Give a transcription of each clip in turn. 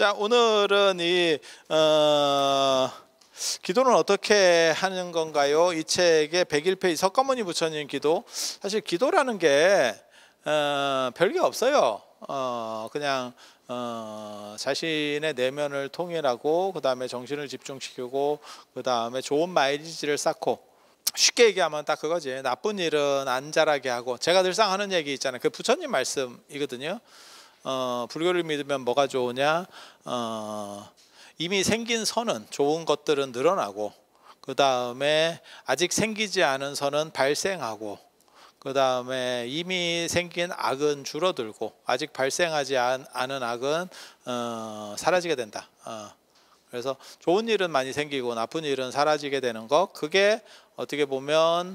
자, 오늘은 기도는 어떻게 하는 건가요? 이 책의 101페이지 석가모니 부처님 기도. 사실 기도라는 게 별게 없어요. 그냥 자신의 내면을 통일하고, 그 다음에 정신을 집중시키고, 그 다음에 좋은 마일리지를 쌓고, 쉽게 얘기하면 딱 그거지. 나쁜 일은 안 자라게 하고. 제가 늘상 하는 얘기 있잖아요. 그 부처님 말씀이거든요. 불교를 믿으면 뭐가 좋으냐? 이미 생긴 선은, 좋은 것들은 늘어나고, 그 다음에 아직 생기지 않은 선은 발생하고, 그 다음에 이미 생긴 악은 줄어들고, 아직 발생하지 않은 악은 사라지게 된다. 그래서 좋은 일은 많이 생기고 나쁜 일은 사라지게 되는 것, 그게 어떻게 보면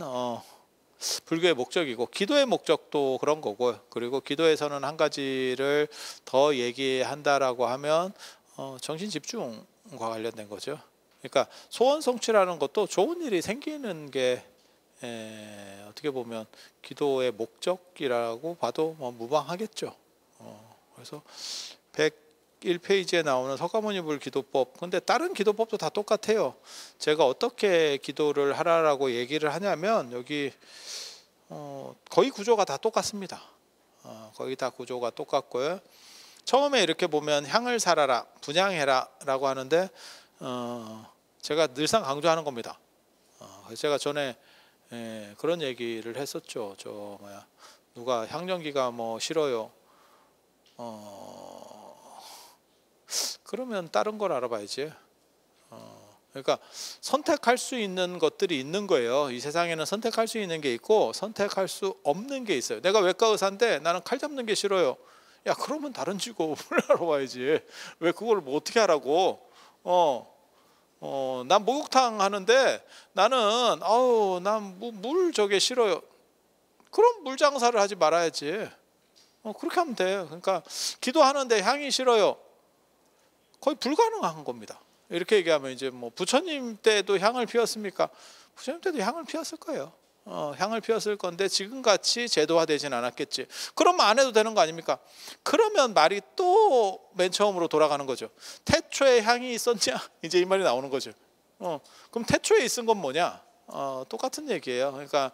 불교의 목적이고, 기도의 목적도 그런 거고요. 그리고 기도에서는 한 가지를 더 얘기한다라고 하면 정신 집중과 관련된 거죠. 그러니까 소원 성취라는 것도 좋은 일이 생기는 게 어떻게 보면 기도의 목적이라고 봐도 무방하겠죠. 그래서 101페이지에 나오는 석가모니 불 기도법, 근데 다른 기도법도 다 똑같아요. 제가 어떻게 기도를 하라라고 얘기를 하냐면, 여기 거의 구조가 다 똑같습니다. 거의 다 구조가 똑같고요. 처음에 이렇게 보면 향을 살아라, 분향해라 라고 하는데, 제가 늘상 강조하는 겁니다. 제가 전에 그런 얘기를 했었죠. 누가 향연기가 뭐 싫어요, 그러면 다른 걸 알아봐야지. 그러니까 선택할 수 있는 것들이 있는 거예요. 이 세상에는 선택할 수 있는 게 있고 선택할 수 없는 게 있어요. 내가 외과 의사인데 나는 칼 잡는 게 싫어요. 야, 그러면 다른 직업을 알아봐야지. 왜 그걸 뭐 어떻게 하라고? 난 목욕탕 하는데 나는 난 물 저게 싫어요. 그럼 물 장사를 하지 말아야지. 그렇게 하면 돼. 그러니까 기도하는데 향이 싫어요. 거의 불가능한 겁니다. 이렇게 얘기하면 이제 뭐 부처님 때도 향을 피웠습니까? 부처님 때도 향을 피웠을 거예요. 향을 피웠을 건데 지금같이 제도화되진 않았겠지. 그러면 안 해도 되는 거 아닙니까? 그러면 말이 또 맨 처음으로 돌아가는 거죠. 태초에 향이 있었냐? 이제 이 말이 나오는 거죠. 그럼 태초에 있은 건 뭐냐? 똑같은 얘기예요. 그러니까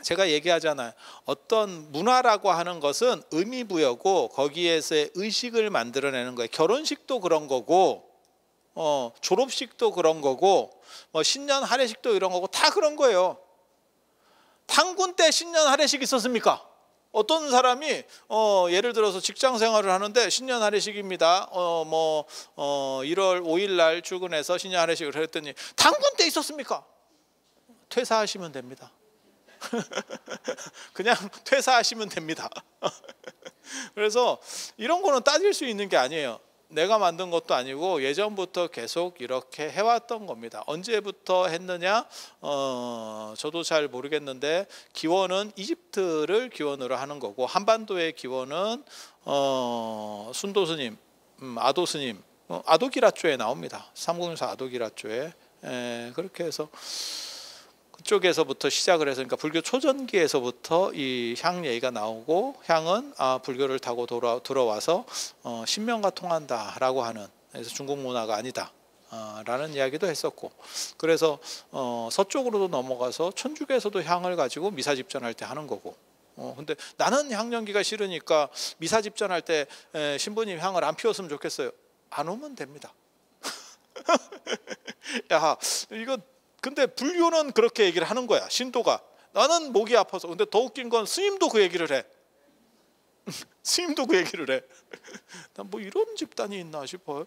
제가 얘기하잖아요. 어떤 문화라고 하는 것은 의미부여고, 거기에서의 의식을 만들어내는 거예요. 결혼식도 그런 거고, 졸업식도 그런 거고, 뭐 신년 할애식도 이런 거고, 다 그런 거예요. tan군 때 신년 할애식 있었습니까? 어떤 사람이 예를 들어서 직장 생활을 하는데 신년 할애식입니다. 1월 5일 날 출근해서 신년 할애식을 했더니 tan군 때 있었습니까? 퇴사하시면 됩니다. 그냥 퇴사하시면 됩니다. 그래서 이런 거는 따질 수 있는 게 아니에요. 내가 만든 것도 아니고 예전부터 계속 이렇게 해왔던 겁니다. 언제부터 했느냐? 저도 잘 모르겠는데, 기원은 이집트를 기원으로 하는 거고, 한반도의 기원은 순도스님, 아도스님, 아도기라초에 나옵니다. 삼국유사 아도기라초에. 그렇게 해서 그쪽에서부터 시작을 해서, 그러니까 불교 초전기에서부터 이 향 얘기가 나오고, 향은 불교를 타고 들어와서 신명과 통한다라고 하는, 그래서 중국 문화가 아니다 라는 이야기도 했었고, 그래서 서쪽으로도 넘어가서 천주교에서도 향을 가지고 미사 집전할 때 하는 거고. 근데 나는 향연기가 싫으니까 미사 집전할 때 신부님 향을 안 피웠으면 좋겠어요. 안 오면 됩니다. 야, 이거 근데 불교는 그렇게 얘기를 하는 거야. 신도가 나는 목이 아파서. 근데 더 웃긴 건 스님도 그 얘기를 해. 스님도 그 얘기를 해. 난 뭐 이런 집단이 있나 싶어요.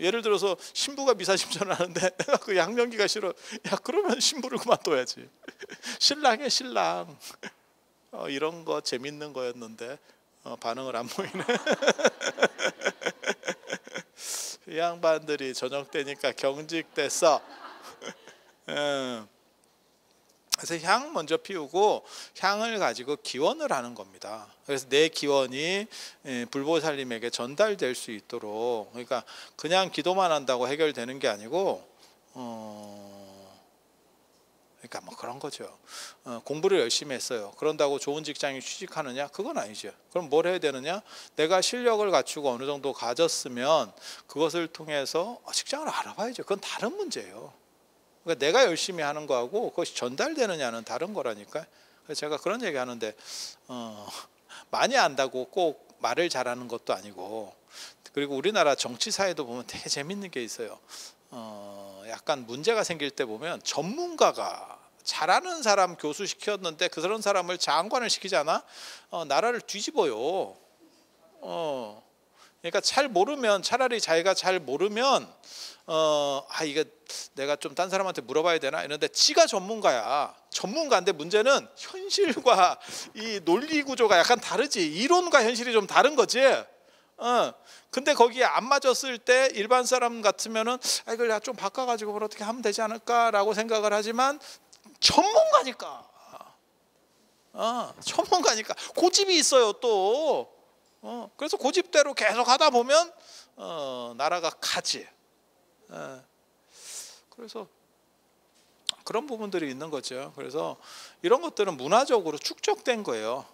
예를 들어서 신부가 미사 집전을 하는데 내가 그 양명기가 싫어. 야, 그러면 신부를 그만둬야지. 신랑의 신랑. 이런 거 재밌는 거였는데 반응을 안 보이네. 이 양반들이 저녁 때니까 경직됐어. 그래서 향 먼저 피우고 향을 가지고 기원을 하는 겁니다. 그래서 내 기원이 불보살님에게 전달될 수 있도록, 그러니까 그냥 기도만 한다고 해결되는 게 아니고 그러니까 뭐 그런 거죠. 공부를 열심히 했어요. 그런다고 좋은 직장에 취직하느냐? 그건 아니죠. 그럼 뭘 해야 되느냐? 내가 실력을 갖추고 어느 정도 가졌으면 그것을 통해서 직장을 알아봐야죠. 그건 다른 문제예요. 그러니까 내가 열심히 하는 거하고 그것이 전달되느냐는 다른 거라니까. 그래서 제가 그런 얘기 하는데 많이 안다고 꼭 말을 잘하는 것도 아니고, 그리고 우리나라 정치사에도 보면 되게 재밌는 게 있어요. 약간 문제가 생길 때 보면 전문가가 잘하는 사람 교수 시켰는데 그런 사람을 장관을 시키잖아. 나라를 뒤집어요. 그러니까 잘 모르면, 차라리 자기가 잘 모르면 이게 내가 좀 딴 사람한테 물어봐야 되나 이런데 지가 전문가야. 전문가인데 문제는 현실과 이 논리 구조가 약간 다르지. 이론과 현실이 좀 다른 거지. 근데 거기에 안 맞았을 때 일반 사람 같으면은 이걸 내가 좀 바꿔가지고 뭘 어떻게 하면 되지 않을까라고 생각을 하지만 전문가니까. 전문가니까 고집이 있어요 또. 그래서 고집대로 계속 하다 보면 나라가 가지. 그래서 그런 부분들이 있는 거죠. 그래서 이런 것들은 문화적으로 축적된 거예요.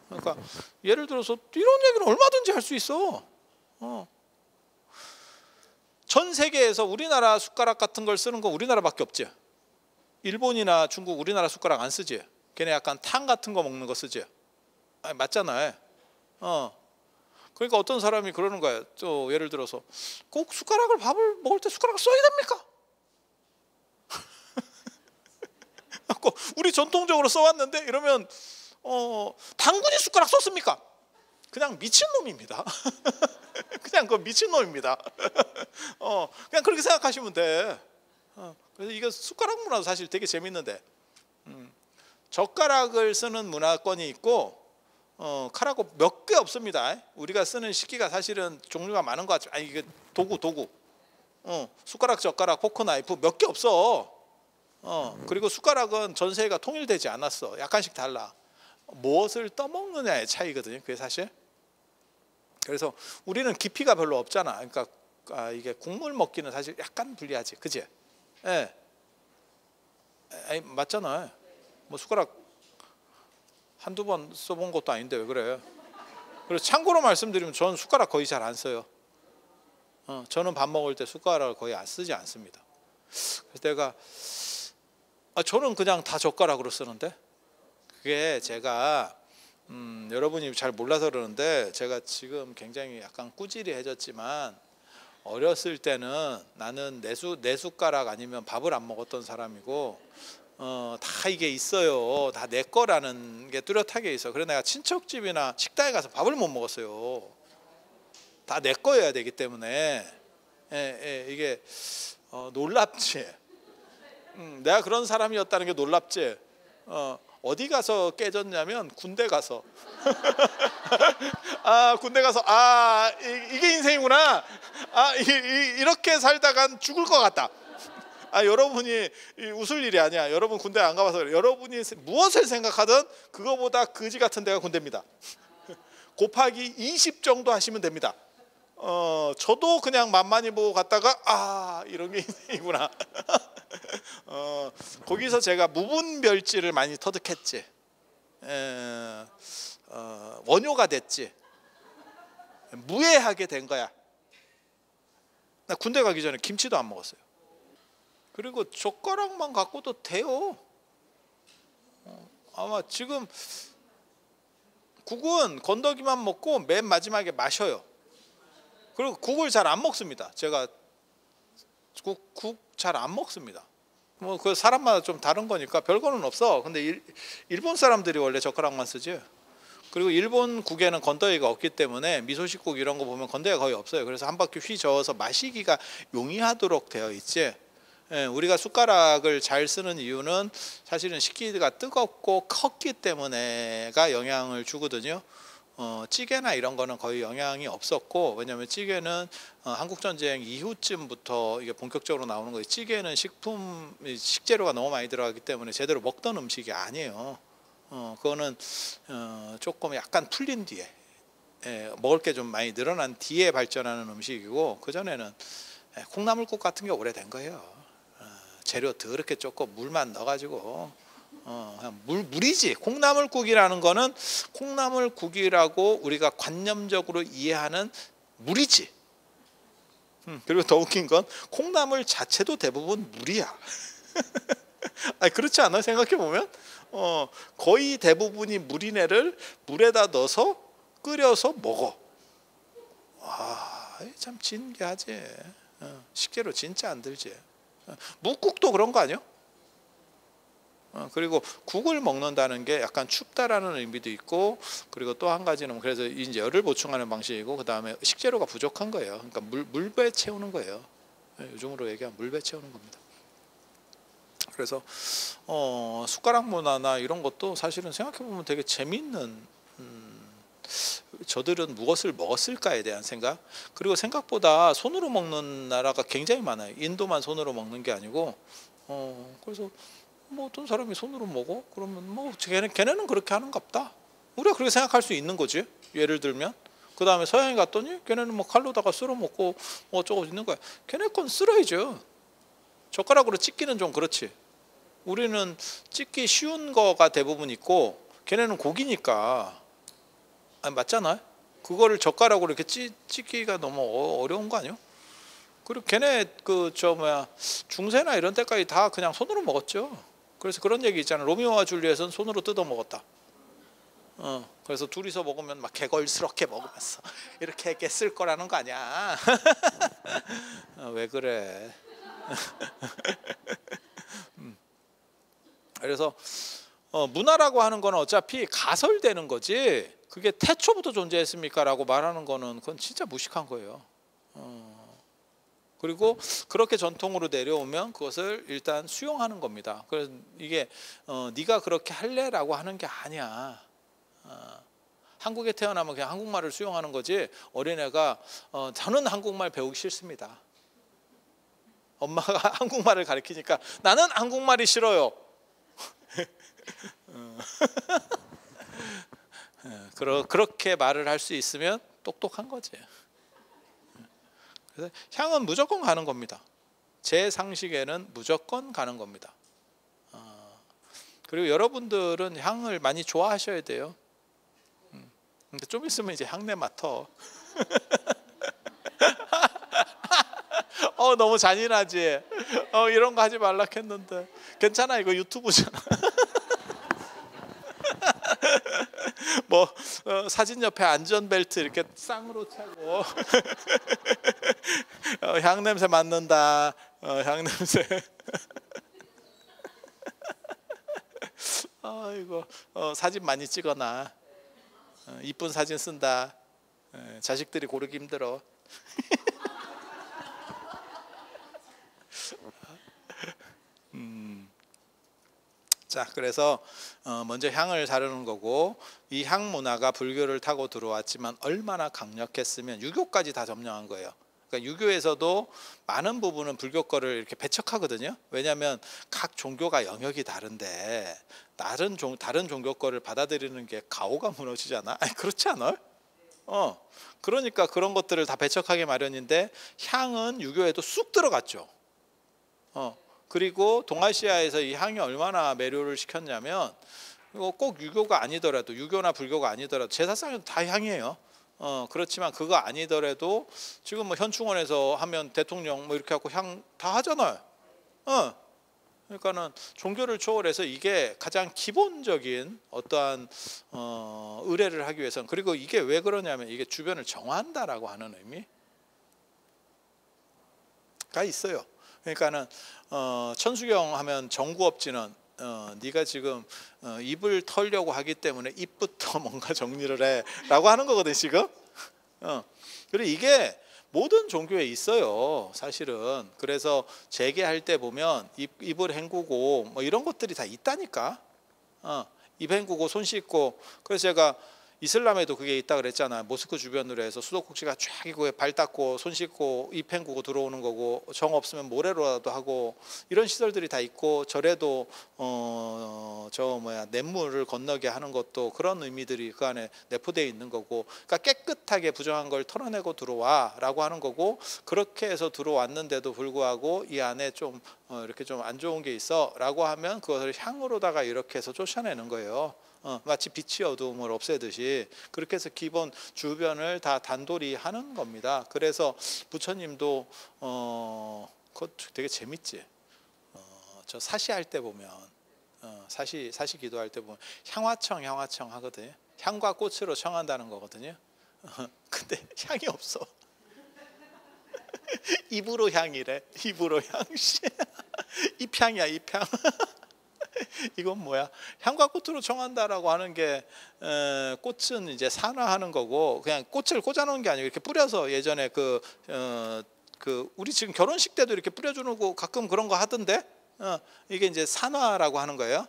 그러니까 예를 들어서 이런 얘기는 얼마든지 할 수 있어. 전 세계에서 우리나라 숟가락 같은 걸 쓰는 거 우리나라밖에 없지. 일본이나 중국 우리나라 숟가락 안 쓰지. 걔네 약간 탕 같은 거 먹는 거 쓰지. 맞잖아요. 그러니까 어떤 사람이 그러는 거야. 또 예를 들어서 꼭 숟가락을, 밥을 먹을 때 숟가락을 써야 됩니까? 우리 전통적으로 써왔는데 이러면 당군이 숟가락 썼습니까? 그냥 미친놈입니다. 그냥 그건 미친놈입니다. 그냥 그렇게 생각하시면 돼. 그래서 이거 숟가락 문화도 사실 되게 재밌는데, 젓가락을 쓰는 문화권이 있고 칼하고 몇 개 없습니다. 우리가 쓰는 식기가 사실은 종류가 많은 것 같지만 이게 도구 숟가락, 젓가락, 포크, 나이프 몇 개 없어. 그리고 숟가락은 전 세계가 통일되지 않았어. 약간씩 달라. 무엇을 떠먹느냐의 차이거든요, 그게 사실. 그래서 우리는 깊이가 별로 없잖아. 그러니까 이게 국물 먹기는 사실 약간 불리하지, 그지? 예. 맞잖아요. 뭐 숟가락 한두 번 써본 것도 아닌데 왜 그래? 그래서 참고로 말씀드리면 저는 숟가락 거의 잘 안 써요. 저는 밥 먹을 때 숟가락을 거의 안 쓰지 않습니다. 그래서 내가 저는 그냥 다 젓가락으로 쓰는데, 그게 제가 여러분이 잘 몰라서 그러는데 제가 지금 굉장히 약간 꾸지리해졌지만 어렸을 때는 나는 내 숟가락 아니면 밥을 안 먹었던 사람이고 다 이게 있어요. 다 내 거라는 게 뚜렷하게 있어. 그래서 내가 친척집이나 식당에 가서 밥을 못 먹었어요. 다 내 거여야 되기 때문에. 이게 놀랍지. 내가 그런 사람이었다는 게 놀랍지. 어디 가서 깨졌냐면 군대 가서. 군대 가서 이게 인생이구나. 이렇게 살다간 죽을 것 같다. 여러분이 웃을 일이 아니야. 여러분 군대 안 가봐서 그래. 여러분이 무엇을 생각하든 그거보다 거지 같은 데가 군대입니다. 곱하기 20 정도 하시면 됩니다. 저도 그냥 만만히 보고 갔다가 이런 게 인생이구나. 거기서 제가 무분별지를 많이 터득했지. 원효가 됐지. 무해하게 된 거야. 나 군대 가기 전에 김치도 안 먹었어요. 그리고 젓가락만 갖고도 돼요. 아마 지금 국은 건더기만 먹고 맨 마지막에 마셔요. 그리고 국을 잘 안 먹습니다. 제가 국 잘 안 먹습니다. 뭐 그 사람마다 좀 다른 거니까 별거는 없어. 근데 일본 사람들이 원래 젓가락만 쓰지. 그리고 일본 국에는 건더기가 없기 때문에 미소식국 이런 거 보면 건더기가 거의 없어요. 그래서 한 바퀴 휘 저어서 마시기가 용이하도록 되어 있지. 우리가 숟가락을 잘 쓰는 이유는 사실은 식기가 뜨겁고 컸기 때문에가 영향을 주거든요. 찌개나 이런 거는 거의 영향이 없었고, 왜냐하면 찌개는 한국전쟁 이후쯤부터 이게 본격적으로 나오는 거예요. 찌개는 식재료가 너무 많이 들어가기 때문에 제대로 먹던 음식이 아니에요. 그거는 조금 약간 풀린 뒤에, 먹을 게 좀 많이 늘어난 뒤에 발전하는 음식이고, 그전에는 콩나물국 같은 게 오래된 거예요. 재료 더럽게 조금 물만 넣어가지고 그냥 물이지. 콩나물국이라는 거는 콩나물국이라고 우리가 관념적으로 이해하는 물이지. 그리고 더 웃긴 건 콩나물 자체도 대부분 물이야. 아니, 그렇지 않아요? 생각해 보면 거의 대부분이 물인 애를 물에다 넣어서 끓여서 먹어. 와, 참 진기하지. 식재료 진짜 안 들지. 묵국도 그런 거 아니야? 그리고 국을 먹는다는 게 약간 춥다라는 의미도 있고, 그리고 또 한 가지는 그래서 이제 열을 보충하는 방식이고, 그 다음에 식재료가 부족한 거예요. 그러니까 물배 채우는 거예요. 요즘으로 얘기하면 물배 채우는 겁니다. 그래서 숟가락 문화나 이런 것도 사실은 생각해 보면 되게 재미있는, 저들은 무엇을 먹었을까에 대한 생각. 그리고 생각보다 손으로 먹는 나라가 굉장히 많아요. 인도만 손으로 먹는 게 아니고, 그래서 뭐 어떤 사람이 손으로 먹어? 그러면 뭐 걔네는 그렇게 하는갑다. 우리가 그렇게 생각할 수 있는 거지. 예를 들면 그 다음에 서양에 갔더니 걔네는 뭐 칼로다가 쓸어 먹고 뭐 어쩌고 있는 거야. 걔네 건 쓸어야죠. 젓가락으로 찢기는 좀 그렇지. 우리는 찢기 쉬운 거가 대부분 있고, 걔네는 고기니까. 아니, 맞잖아요. 그거를 젓가락으로 이렇게 찢기가 너무 어려운 거 아니에요? 그리고 걔네 중세나 이런 때까지 다 그냥 손으로 먹었죠. 그래서 그런 얘기 있잖아요. 로미오와 줄리엣은 손으로 뜯어 먹었다. 그래서 둘이서 먹으면 막 개걸스럽게 먹으면서 이렇게 쓸 거라는 거 아니야. 왜 그래? 그래서 문화라고 하는 건 어차피 가설되는 거지, 그게 태초부터 존재했습니까? 라고 말하는 거는 그건 진짜 무식한 거예요. 그리고 그렇게 전통으로 내려오면 그것을 일단 수용하는 겁니다. 그래서 이게 네가 그렇게 할래라고 하는 게 아니야. 한국에 태어나면 그냥 한국말을 수용하는 거지, 어린애가 저는 한국말 배우기 싫습니다. 엄마가 한국말을 가르치니까 나는 한국말이 싫어요. 그렇게 말을 할 수 있으면 똑똑한 거지. 그래서 향은 무조건 가는 겁니다. 제 상식에는 무조건 가는 겁니다. 그리고 여러분들은 향을 많이 좋아하셔야 돼요. 근데 좀 있으면 이제 향내 맡어. 너무 잔인하지. 이런 거 하지 말라 했는데 괜찮아, 이거 유튜브잖아. 뭐 사진 옆에 안전벨트 이렇게 쌍으로 차고 향 냄새 맡는다. 향 냄새. 이거 사진 많이 찍어놔. 이쁜 사진 쓴다. 자식들이 고르기 힘들어. 자, 그래서 먼저 향을 다루는 거고, 이 향 문화가 불교를 타고 들어왔지만 얼마나 강력했으면 유교까지 다 점령한 거예요. 그러니까 유교에서도 많은 부분은 불교 거를 이렇게 배척하거든요. 왜냐하면 각 종교가 영역이 다른데 다른 종교 거를 받아들이는 게 가오가 무너지잖아. 아니, 그렇지 않아요? 그러니까 그런 것들을 다 배척하기 마련인데, 향은 유교에도 쑥 들어갔죠. 그리고 동아시아에서 이 향이 얼마나 매료를 시켰냐면, 이거 꼭 유교가 아니더라도, 유교나 불교가 아니더라도 제사상에도 다 향이에요. 그렇지만 그거 아니더라도 지금 뭐 현충원에서 하면 대통령 뭐 이렇게 하고 향 다 하잖아요. 그러니까는 종교를 초월해서 이게 가장 기본적인 어떠한 의례를 하기 위해서는, 그리고 이게 왜 그러냐면 이게 주변을 정화한다라고 하는 의미가 있어요. 그러니까는 천수경 하면 정구업지는 네가 지금 입을 털려고 하기 때문에 입부터 뭔가 정리를 해라고 하는 거거든 지금. 그리고 이게 모든 종교에 있어요 사실은. 그래서 재개할 때 보면 입을 헹구고 뭐 이런 것들이 다 있다니까. 입 헹구고 손 씻고. 그래서 제가 이슬람에도 그게 있다 그랬잖아. 모스크 주변으로 해서 수도꼭지가 쫙 있고 발 닦고 손 씻고 입 헹구고 들어오는 거고, 정 없으면 모래로라도 하고, 이런 시설들이 다 있고, 절에도 냇물을 건너게 하는 것도 그런 의미들이 그 안에 내포되어 있는 거고, 그러니까 깨끗하게 부정한 걸 털어내고 들어와라고 하는 거고, 그렇게 해서 들어왔는데도 불구하고 이 안에 좀 이렇게 좀 안 좋은 게 있어라고 하면 그것을 향으로다가 이렇게 해서 쫓아내는 거예요. 마치 빛이 어두움을 없애듯이 그렇게 해서 기본 주변을 다 단돌이 하는 겁니다. 그래서 부처님도 그것 되게 재밌지. 저 사시할 때 보면 사시 기도할 때 보면 향화청 하거든요. 향과 꽃으로 청한다는 거거든요. 근데 향이 없어. 입으로 향이래. 입으로 향. 입향이야, 입향. 이건 뭐야? 향과 꽃으로 청한다라고 하는 게 꽃은 이제 산화하는 거고, 그냥 꽃을 꽂아놓은 게 아니고 이렇게 뿌려서, 예전에 우리 지금 결혼식 때도 이렇게 뿌려주는 거 가끔 그런 거 하던데, 이게 이제 산화라고 하는 거예요.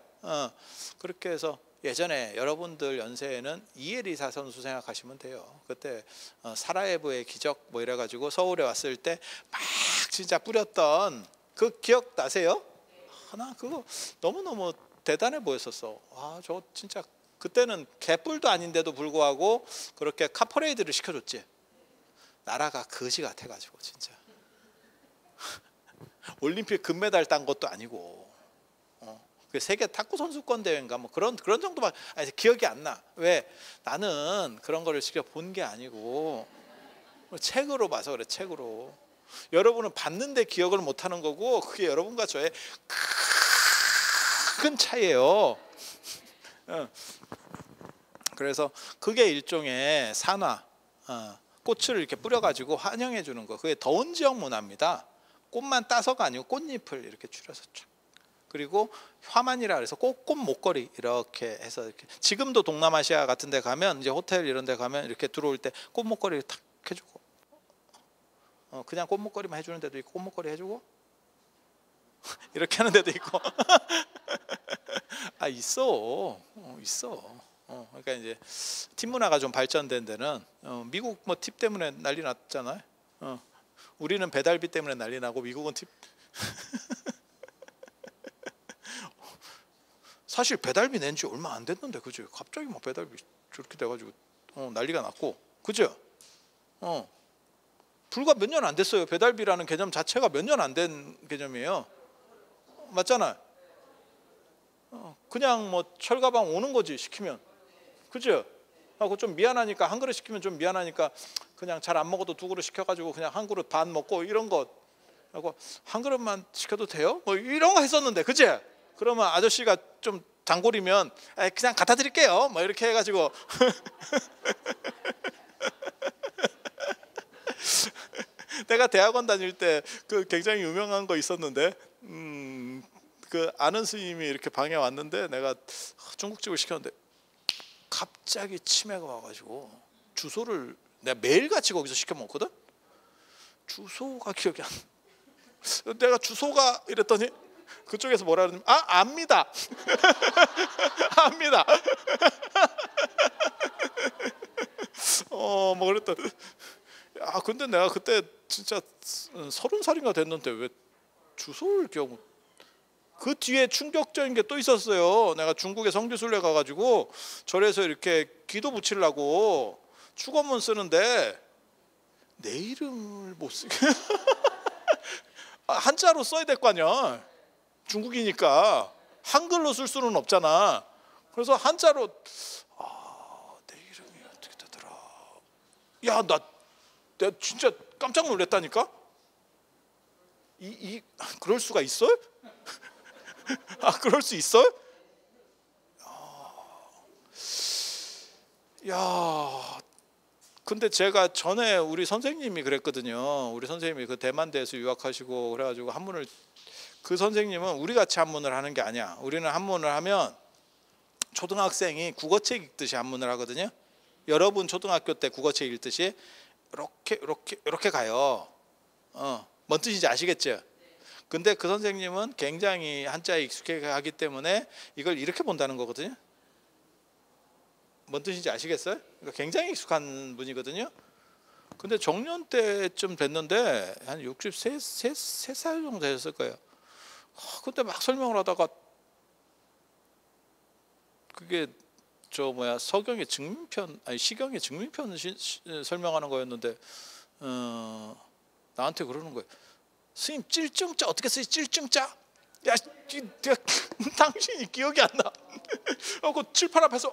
그렇게 해서 예전에 여러분들 연세에는 이혜리사 선수 생각하시면 돼요. 그때 사라예보의 기적 뭐 이래가지고 서울에 왔을 때 막 진짜 뿌렸던 그 기억 나세요? 나 그거 너무너무 대단해 보였었어. 저 진짜 그때는 개뿔도 아닌데도 불구하고 그렇게 카퍼레이드를 시켜줬지. 나라가 거지 같아가지고 진짜. 올림픽 금메달 딴 것도 아니고, 그 세계 탁구 선수권 대회인가 뭐 그런 정도만, 기억이 안 나. 왜? 나는 그런 거를 직접 본 게 아니고 책으로 봐서 그래. 책으로. 여러분은 봤는데 기억을 못 하는 거고, 그게 여러분과 저의 큰 차이예요. 그래서 그게 일종의 산화, 꽃을 이렇게 뿌려가지고 환영해 주는 거. 그게 더운 지역 문화입니다. 꽃만 따서가 아니고 꽃잎을 이렇게 추려서 쫙. 그리고 화만이라 그래서 꽃 목걸이 이렇게 해서, 이렇게 지금도 동남아시아 같은 데 가면, 이제 호텔 이런 데 가면 이렇게 들어올 때 꽃 목걸이를 탁 해주고, 그냥 꽃 목걸이만 해주는 데도 있고, 꽃 목걸이 해주고 이렇게 하는 데도 있고. 있어. 그러니까 이제 팁 문화가 좀 발전된 데는, 미국 뭐 팁 때문에 난리 났잖아요. 우리는 배달비 때문에 난리 나고 미국은 팁. 사실 배달비 낸 지 얼마 안 됐는데, 그죠? 갑자기 막 배달비 저렇게 돼가지고 난리가 났고, 그죠? 불과 몇 년 안 됐어요. 배달비라는 개념 자체가 몇 년 안 된 개념이에요. 맞잖아요. 그냥 뭐 철가방 오는 거지, 시키면. 그죠? 하고 좀 미안하니까, 한 그릇 시키면 좀 미안하니까 그냥 잘 안 먹어도 두 그릇 시켜가지고 그냥 한 그릇 반 먹고, 이런 거 하고, 한 그릇만 시켜도 돼요? 뭐 이런 거 했었는데, 그치? 그러면 아저씨가 좀 단골이면 그냥 갖다 드릴게요 뭐 이렇게 해가지고. 내가 대학원 다닐 때 그 굉장히 유명한 거 있었는데, 그 아는 스님이 이렇게 방에 왔는데, 내가 중국집을 시켰는데 갑자기 치매가 와가지고 주소를, 내가 매일같이 거기서 시켜 먹거든. 주소가 기억이 안 나. 내가 주소가 이랬더니 그쪽에서 뭐라 그러냐면, 압니다. 압니다. 뭐 그랬더니, 근데 내가 그때 진짜 30살인가 됐는데 왜 주소를 기억 못. 그 뒤에 충격적인 게 또 있었어요. 내가 중국에 성지순례 가가지고 절에서 이렇게 기도 붙이려고 축원문 쓰는데 내 이름을 못 쓰게. 한자로 써야 될 거 아니야. 중국이니까 한글로 쓸 수는 없잖아. 그래서 한자로, 내 이름이 어떻게 되더라. 내가 진짜 깜짝 놀랐다니까. 그럴 수가 있어요? 그럴 수 있어요? 근데 제가 전에 우리 선생님이 그랬거든요. 우리 선생님이 그 대만대에서 유학하시고 그래가지고 한문을, 그 선생님은 우리 같이 한문을 하는 게 아니야. 우리는 한문을 하면 초등학생이 국어책 읽듯이 한문을 하거든요. 여러분 초등학교 때 국어책 읽듯이 이렇게 가요. 뭔 뜻인지 아시겠죠? 근데 그 선생님은 굉장히 한자에 익숙해 하기 때문에 이걸 이렇게 본다는 거거든요. 뭔 뜻인지 아시겠어요? 그러니까 굉장히 익숙한 분이거든요. 근데 정년 때쯤 됐는데 한 63살 정도 되셨을 거예요. 그때 막 설명을 하다가 그게 저 뭐야 서경의 증민편 아니 시경의 증민편 설명하는 거였는데 나한테 그러는 거예요. 스님 찔증자 어떻게 쓰지? 찔증자? 야, 당신이 기억이 안 나. 하고 칠판 앞에서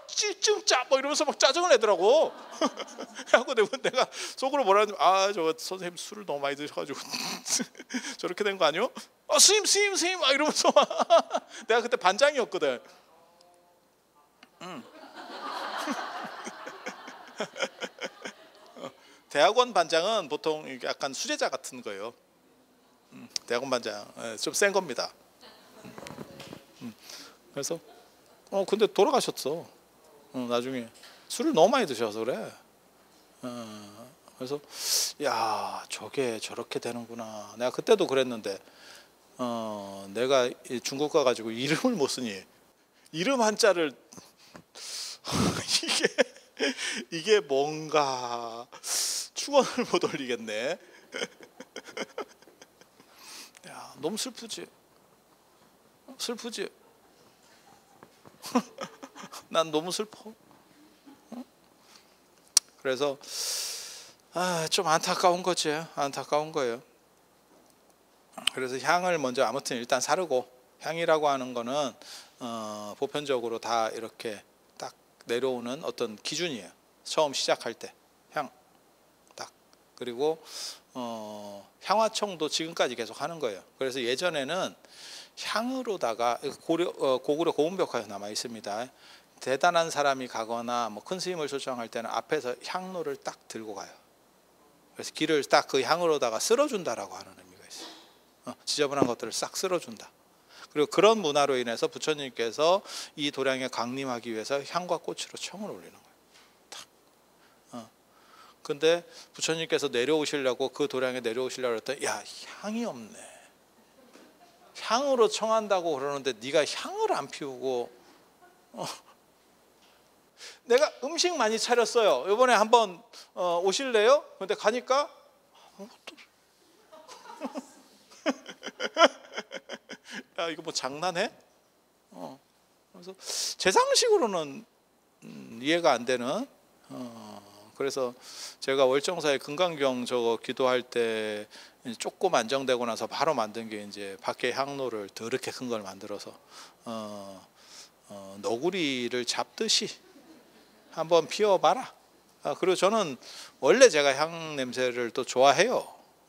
찔증자 뭐 이러면서 막 짜증을 내더라고. 하고 내가 속으로 뭐라 하냐면 저거 선생님 술을 너무 많이 드셔가지고 저렇게 된 거 아니요? 스님 막 이러면서 내가 그때 반장이었거든. 대학원 반장은 보통 약간 수제자 같은 거예요. 대학원 반장 좀 센 겁니다. 그래서 근데 돌아가셨어. 나중에 술을 너무 많이 드셔서 그래. 그래서 야 저게 저렇게 되는구나. 내가 그때도 그랬는데 내가 중국 가가지고 이름을 못 쓰니 이름 한자를 이게 뭔가 축원을 못 올리겠네. 야 너무 슬프지. 난 너무 슬퍼. 그래서 좀 안타까운 거지. 안타까운 거예요. 그래서 향을 먼저 아무튼 일단 사르고, 향이라고 하는 거는 보편적으로 다 이렇게 딱 내려오는 어떤 기준이에요. 처음 시작할 때 향 딱. 그리고 향화청도 지금까지 계속 하는 거예요. 그래서 예전에는 향으로다가 고구려 고운벽화에 남아 있습니다. 대단한 사람이 가거나 뭐 큰 스님을 초청할 때는 앞에서 향로를 딱 들고 가요. 그래서 길을 딱 그 향으로다가 쓸어준다라고 하는 의미가 있어요. 지저분한 것들을 싹 쓸어준다. 그리고 그런 문화로 인해서 부처님께서 이 도량에 강림하기 위해서 향과 꽃으로 청을 올리는 거예요. 딱. 근데 부처님께서 내려오시려고 그 도량에 내려오시려고 했더니 야 향이 없네. 향으로 청한다고 그러는데 네가 향을 안 피우고 내가 음식 많이 차렸어요. 이번에 한번 오실래요? 근데 가니까 야 이거 뭐 장난해? 그래서 제 상식으로는 이해가 안 되는. 그래서 제가 월정사에 금강경 저거 기도할 때 조금 안정되고 나서 바로 만든 게 이제 밖에 향로를 더럽게 큰 걸 만들어서 너구리를 잡듯이 한번 피워봐라. 그리고 저는 원래 제가 향 냄새를 또 좋아해요.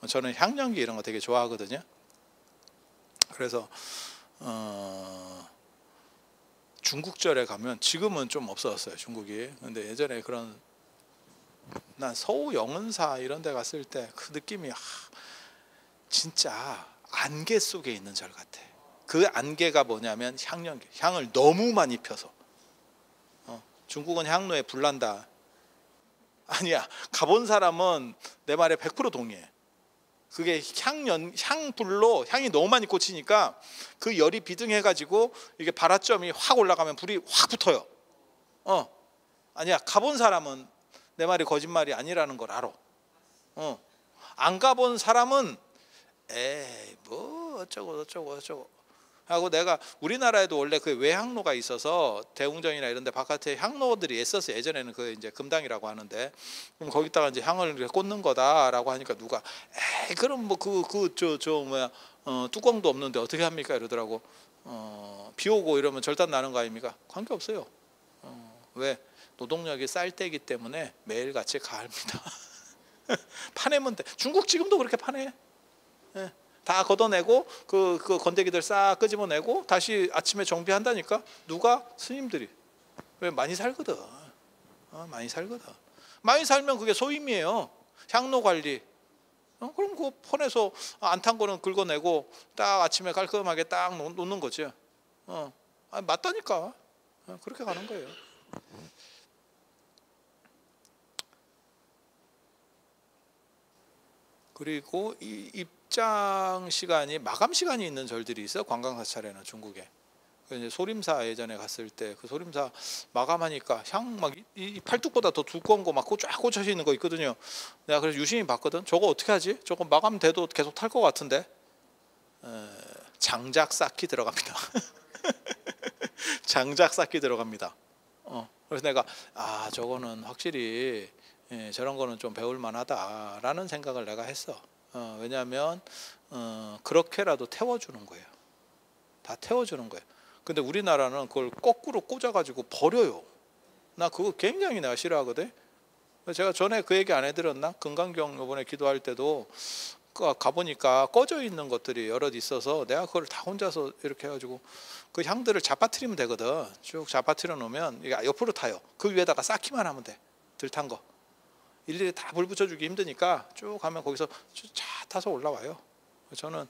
저는 향연기 이런 거 되게 좋아하거든요. 그래서 중국절에 가면 지금은 좀 없어졌어요 중국이. 근데 예전에 그런 난 서우 영은사 이런 데 갔을 때 그 느낌이 진짜 안개 속에 있는 절 같아. 그 안개가 뭐냐면 향연기. 향을 너무 많이 펴서 중국은 향로에 불난다. 아니야. 가본 사람은 내 말에 100% 동의해. 그게 향불로 향이 너무 많이 꽂히니까 그 열이 비등해가지고 이게 발화점이 확 올라가면 불이 확 붙어요. 아니야. 가본 사람은 내 말이 거짓말이 아니라는 걸 알아. 안 가본 사람은 에이 뭐 어쩌고 하고 내가 우리나라에도 원래 그 외향로가 있어서 대웅전이나 이런 데 바깥에 향로들이 있었어요. 예전에는 그 이제 금당이라고 하는데 그럼 거기다가 이제 향을 이렇게 꽂는 거다라고 하니까 누가 에이 그럼 뭐 뚜껑도 없는데 어떻게 합니까 이러더라고. 비 오고 이러면 절단 나는 거 아닙니까? 관계 없어요. 왜? 노동력이 쌀 때이기 때문에 매일같이 가을입니다. 파내면 돼. 중국 지금도 그렇게 파내. 예. 다 걷어내고 그 건더기들 싹 끄집어내고 다시 아침에 정비한다니까. 누가? 스님들이. 왜? 많이 살거든. 많이 살거든. 많이 살면 그게 소임이에요. 향로 관리. 그럼 그 폰에서 안 탄 거는 긁어내고 딱 아침에 깔끔하게 딱 놓는 거지. 맞다니까. 그렇게 가는 거예요. 그리고 이 입장 시간이 마감 시간이 있는 절들이 있어. 관광사찰에는 중국에. 이제 소림사 예전에 갔을 때 그 소림사 마감하니까 향 막 이 팔뚝보다 더 두꺼운 거 막 쫙 꽂혀져 있는 거 있거든요. 내가 그래서 유심히 봤거든. 저거 어떻게 하지? 저거 마감돼도 계속 탈 것 같은데. 장작 쌓기 들어갑니다. 장작 쌓기 들어갑니다. 그래서 내가 저거는 확실히 저런 거는 좀 배울 만하다라는 생각을 내가 했어. 왜냐하면 그렇게라도 태워주는 거예요. 다 태워주는 거예요. 근데 우리나라는 그걸 거꾸로 꽂아가지고 버려요. 나 그거 굉장히 내가 싫어하거든. 제가 전에 그 얘기 안 해드렸나? 금강경 이번에 기도할 때도 가보니까 꺼져 있는 것들이 여럿 있어서 내가 그걸 다 혼자서 이렇게 해가지고 그 향들을 잡아뜨리면 되거든. 쭉 잡아뜨려 놓으면 이게 옆으로 타요. 그 위에다가 쌓기만 하면 돼. 들탄 거 일일이 다 불 붙여주기 힘드니까 쭉 가면 거기서 차 타서 올라와요. 저는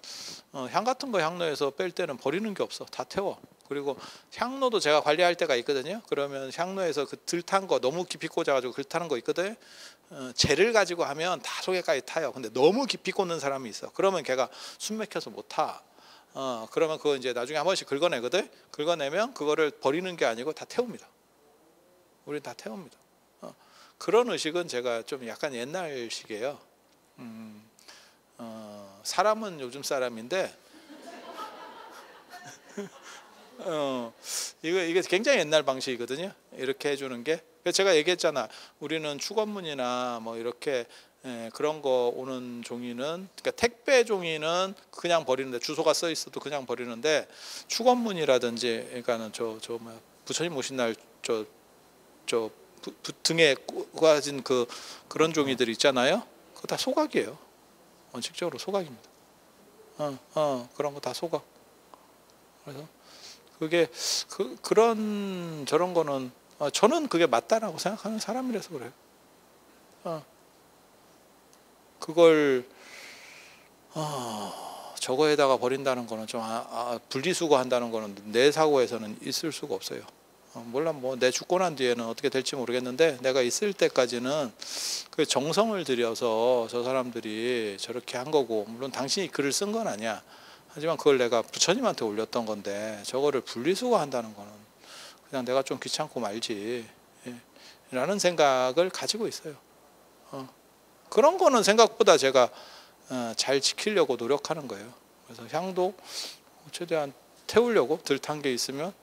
향 같은 거 향로에서 뺄 때는 버리는 게 없어. 다 태워. 그리고 향로도 제가 관리할 때가 있거든요. 그러면 향로에서 그 들탄 거 너무 깊이 꽂아가지고 들타는 거 있거든. 젤을 가지고 하면 다 속에까지 타요. 근데 너무 깊이 꽂는 사람이 있어. 그러면 걔가 숨 막혀서 못 타. 그러면 그거 이제 나중에 한 번씩 긁어내거든. 긁어내면 그거를 버리는 게 아니고 다 태웁니다. 우리 다 태웁니다. 그런 의식은 제가 좀 약간 옛날식이에요. 사람은 요즘 사람인데 이게 굉장히 옛날 방식이거든요. 이렇게 해주는 게. 제가 얘기했잖아. 우리는 축원문이나 뭐 이렇게 그런 거 오는 종이는, 그러니까 택배 종이는 그냥 버리는데, 주소가 써 있어도 그냥 버리는데, 축원문이라든지, 그러니까는 부처님 오신 날 등에 꽂아진 그런 종이들 있잖아요. 그거 다 소각이에요. 원칙적으로 소각입니다. 그런 거 다 소각. 그래서 그게 그런 저런 거는 저는 그게 맞다라고 생각하는 사람이라서 그래요. 그걸 저거에다가 버린다는 거는 좀 분리수거한다는 거는 내 사고에서는 있을 수가 없어요. 몰라, 뭐 내 죽고 난 뒤에는 어떻게 될지 모르겠는데, 내가 있을 때까지는 그 정성을 들여서 저 사람들이 저렇게 한 거고, 물론 당신이 글을 쓴 건 아니야. 하지만 그걸 내가 부처님한테 올렸던 건데, 저거를 분리수거한다는 거는 그냥 내가 좀 귀찮고 말지 라는 생각을 가지고 있어요. 그런 거는 생각보다 제가 잘 지키려고 노력하는 거예요. 그래서 향도 최대한 태우려고 들탄 게 있으면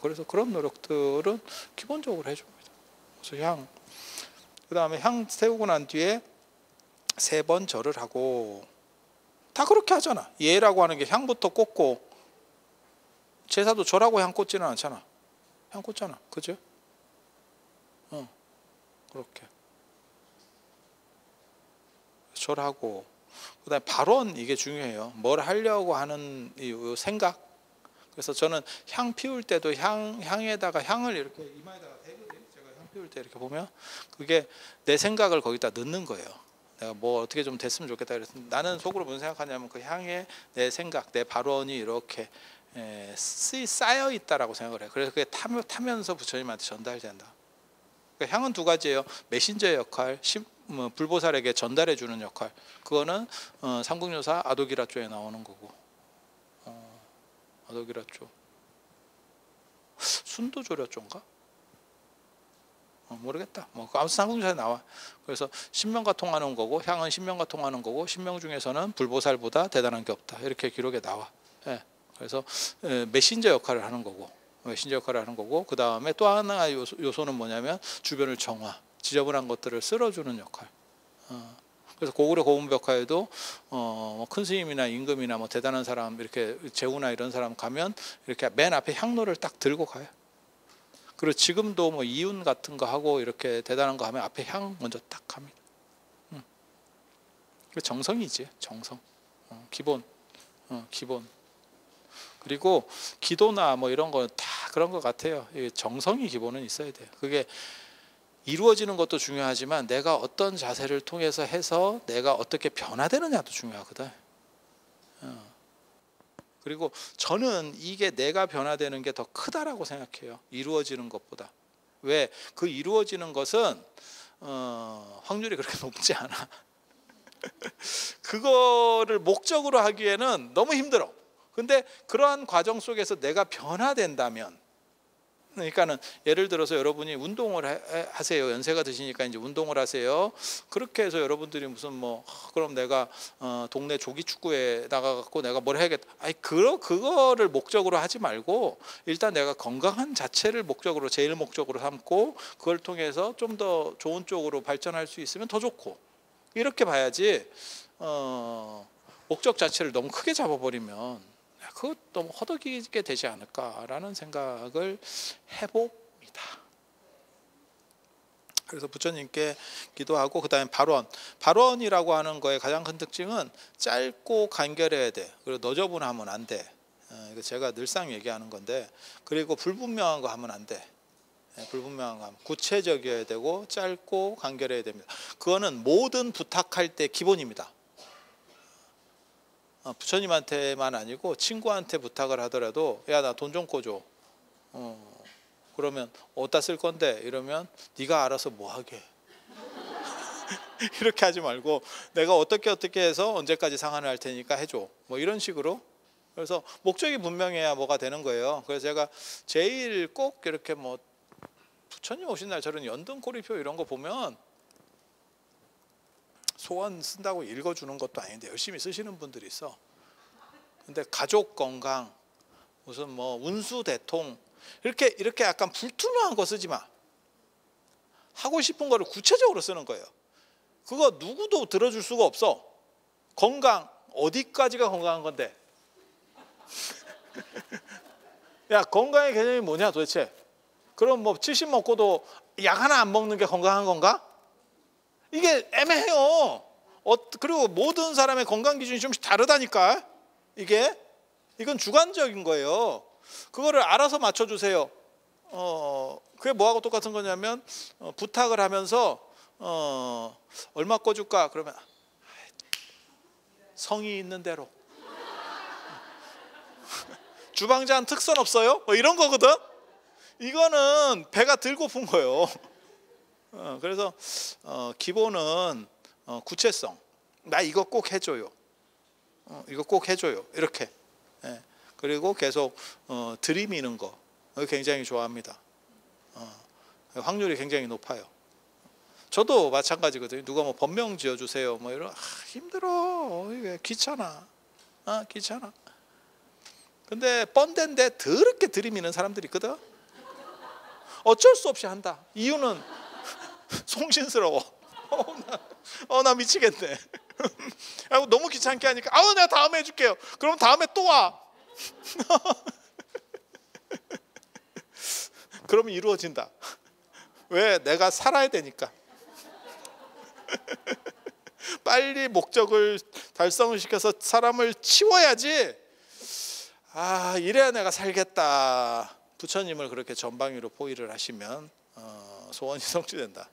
그래서 그런 노력들은 기본적으로 해줍니다. 그래서 그 다음에 향 태우고 난 뒤에 3번 절을 하고, 다 그렇게 하잖아. 예라고 하는 게 향부터 꽂고, 제사도 절하고 향 꽂지는 않잖아. 향 꽂잖아. 그죠? 그렇게 절하고, 그 다음에 발언, 이게 중요해요. 뭘 하려고 하는 이 생각. 그래서 저는 향 피울 때도 향에다가 향을 이렇게 이마에다가 대거든요. 제가 향 피울 때 이렇게 보면 그게 내 생각을 거기다 넣는 거예요. 내가 뭐 어떻게 좀 됐으면 좋겠다 그래서 나는 속으로 무슨 생각하냐면, 그 향에 내 생각, 내 발언이 이렇게 쌓여 있다라고 생각을 해요. 그래서 그게 타면서 부처님한테 전달된다. 그러니까 향은 2가지예요. 메신저의 역할, 불보살에게 전달해 주는 역할. 그거는 삼국유사 아도기라조에 나오는 거고, 아도기라조, 순도조려조인가? 모르겠다. 뭐 아무튼 삼국유사에 나와. 그래서 신명과 통하는 거고, 향은 신명과 통하는 거고, 신명 중에서는 불보살보다 대단한 게 없다. 이렇게 기록에 나와. 그래서 메신저 역할을 하는 거고, 그 다음에 또 하나 요소는 뭐냐면 주변을 정화, 지저분한 것들을 쓸어주는 역할. 그래서 고구려 고문벽화에도 큰 스님이나 임금이나 뭐 대단한 사람, 이렇게 제후나 이런 사람 가면 이렇게 맨 앞에 향로를 딱 들고 가요. 그리고 지금도 뭐 이윤 같은 거 하고 이렇게 대단한 거 하면 앞에 향 먼저 딱 합니다. 그 정성이지, 정성. 기본. 그리고 기도나 뭐 이런 거 다 그런 것 같아요. 정성이 기본은 있어야 돼요. 그게 이루어지는 것도 중요하지만 내가 어떤 자세를 통해서 해서 내가 어떻게 변화되느냐도 중요하거든. 그리고 저는 이게 내가 변화되는 게 더 크다라고 생각해요. 이루어지는 것보다. 왜? 그 이루어지는 것은 확률이 그렇게 높지 않아. 그거를 목적으로 하기에는 너무 힘들어. 근데 그러한 과정 속에서 내가 변화된다면, 그러니까는 예를 들어서 여러분이 운동을 하세요. 연세가 드시니까 이제 운동을 하세요. 그렇게 해서 여러분들이 무슨 뭐 그럼 내가 동네 조기 축구에 나가갖고 내가 뭘 해야겠다. 아니 그거를 목적으로 하지 말고 일단 내가 건강한 자체를 목적으로 제일 목적으로 삼고 그걸 통해서 좀 더 좋은 쪽으로 발전할 수 있으면 더 좋고 이렇게 봐야지. 목적 자체를 너무 크게 잡아버리면 그것 너무 허덕이게 되지 않을까라는 생각을 해봅니다. 그래서 부처님께 기도하고 그다음에 발언이라고 하는 거의 가장 큰 특징은 짧고 간결해야 돼. 그리고 너저분하면 안 돼. 이거 제가 늘상 얘기하는 건데, 그리고 불분명한 거 하면 안 돼. 불분명한 거 하면 구체적이어야 되고 짧고 간결해야 됩니다. 그거는 모든 부탁할 때 기본입니다. 부처님한테만 아니고 친구한테 부탁을 하더라도 야 나 돈 좀 꿔줘. 그러면 어디다 쓸 건데? 이러면 네가 알아서 뭐 하게. 이렇게 하지 말고 내가 어떻게 해서 언제까지 상환을 할 테니까 해줘. 뭐 이런 식으로. 그래서 목적이 분명해야 뭐가 되는 거예요. 그래서 제가 제일 꼭 이렇게 뭐 부처님 오신 날 저런 연등고리표 이런 거 보면 소원 쓴다고 읽어주는 것도 아닌데 열심히 쓰시는 분들이 있어. 근데 가족 건강, 무슨 뭐 운수 대통 이렇게 약간 불투명한 거 쓰지 마. 하고 싶은 거를 구체적으로 쓰는 거예요. 그거 누구도 들어줄 수가 없어. 건강 어디까지가 건강한 건데? 야 건강의 개념이 뭐냐 도대체? 그럼 뭐 70 먹고도 약 하나 안 먹는 게 건강한 건가? 이게 애매해요. 그리고 모든 사람의 건강 기준이 좀씩 다르다니까. 이건 주관적인 거예요. 그거를 알아서 맞춰주세요. 그게 뭐하고 똑같은 거냐면 부탁을 하면서 얼마 꿔줄까? 그러면 성의 있는 대로. 주방장 특선 없어요? 뭐 이런 거거든. 이거는 배가 덜 고픈 거예요. 그래서 기본은 구체성. 나 이거 꼭 해줘요. 이거 꼭 해줘요. 이렇게. 그리고 계속 들이미는 거 굉장히 좋아합니다. 확률이 굉장히 높아요. 저도 마찬가지거든요. 누가 뭐 법명 지어주세요. 뭐 이런 힘들어. 이게 귀찮아. 귀찮아. 근데 뻔된데 더럽게 들이미는 사람들이 있거든. 어쩔 수 없이 한다. 이유는 송신스러워. 나 미치겠네. 너무 귀찮게 하니까 내가 다음에 해줄게요. 그럼 다음에 또 와. 그러면 이루어진다. 왜? 내가 살아야 되니까. 빨리 목적을 달성을 시켜서 사람을 치워야지. 이래야 내가 살겠다. 부처님을 그렇게 전방위로 포위를 하시면 소원이 성취된다.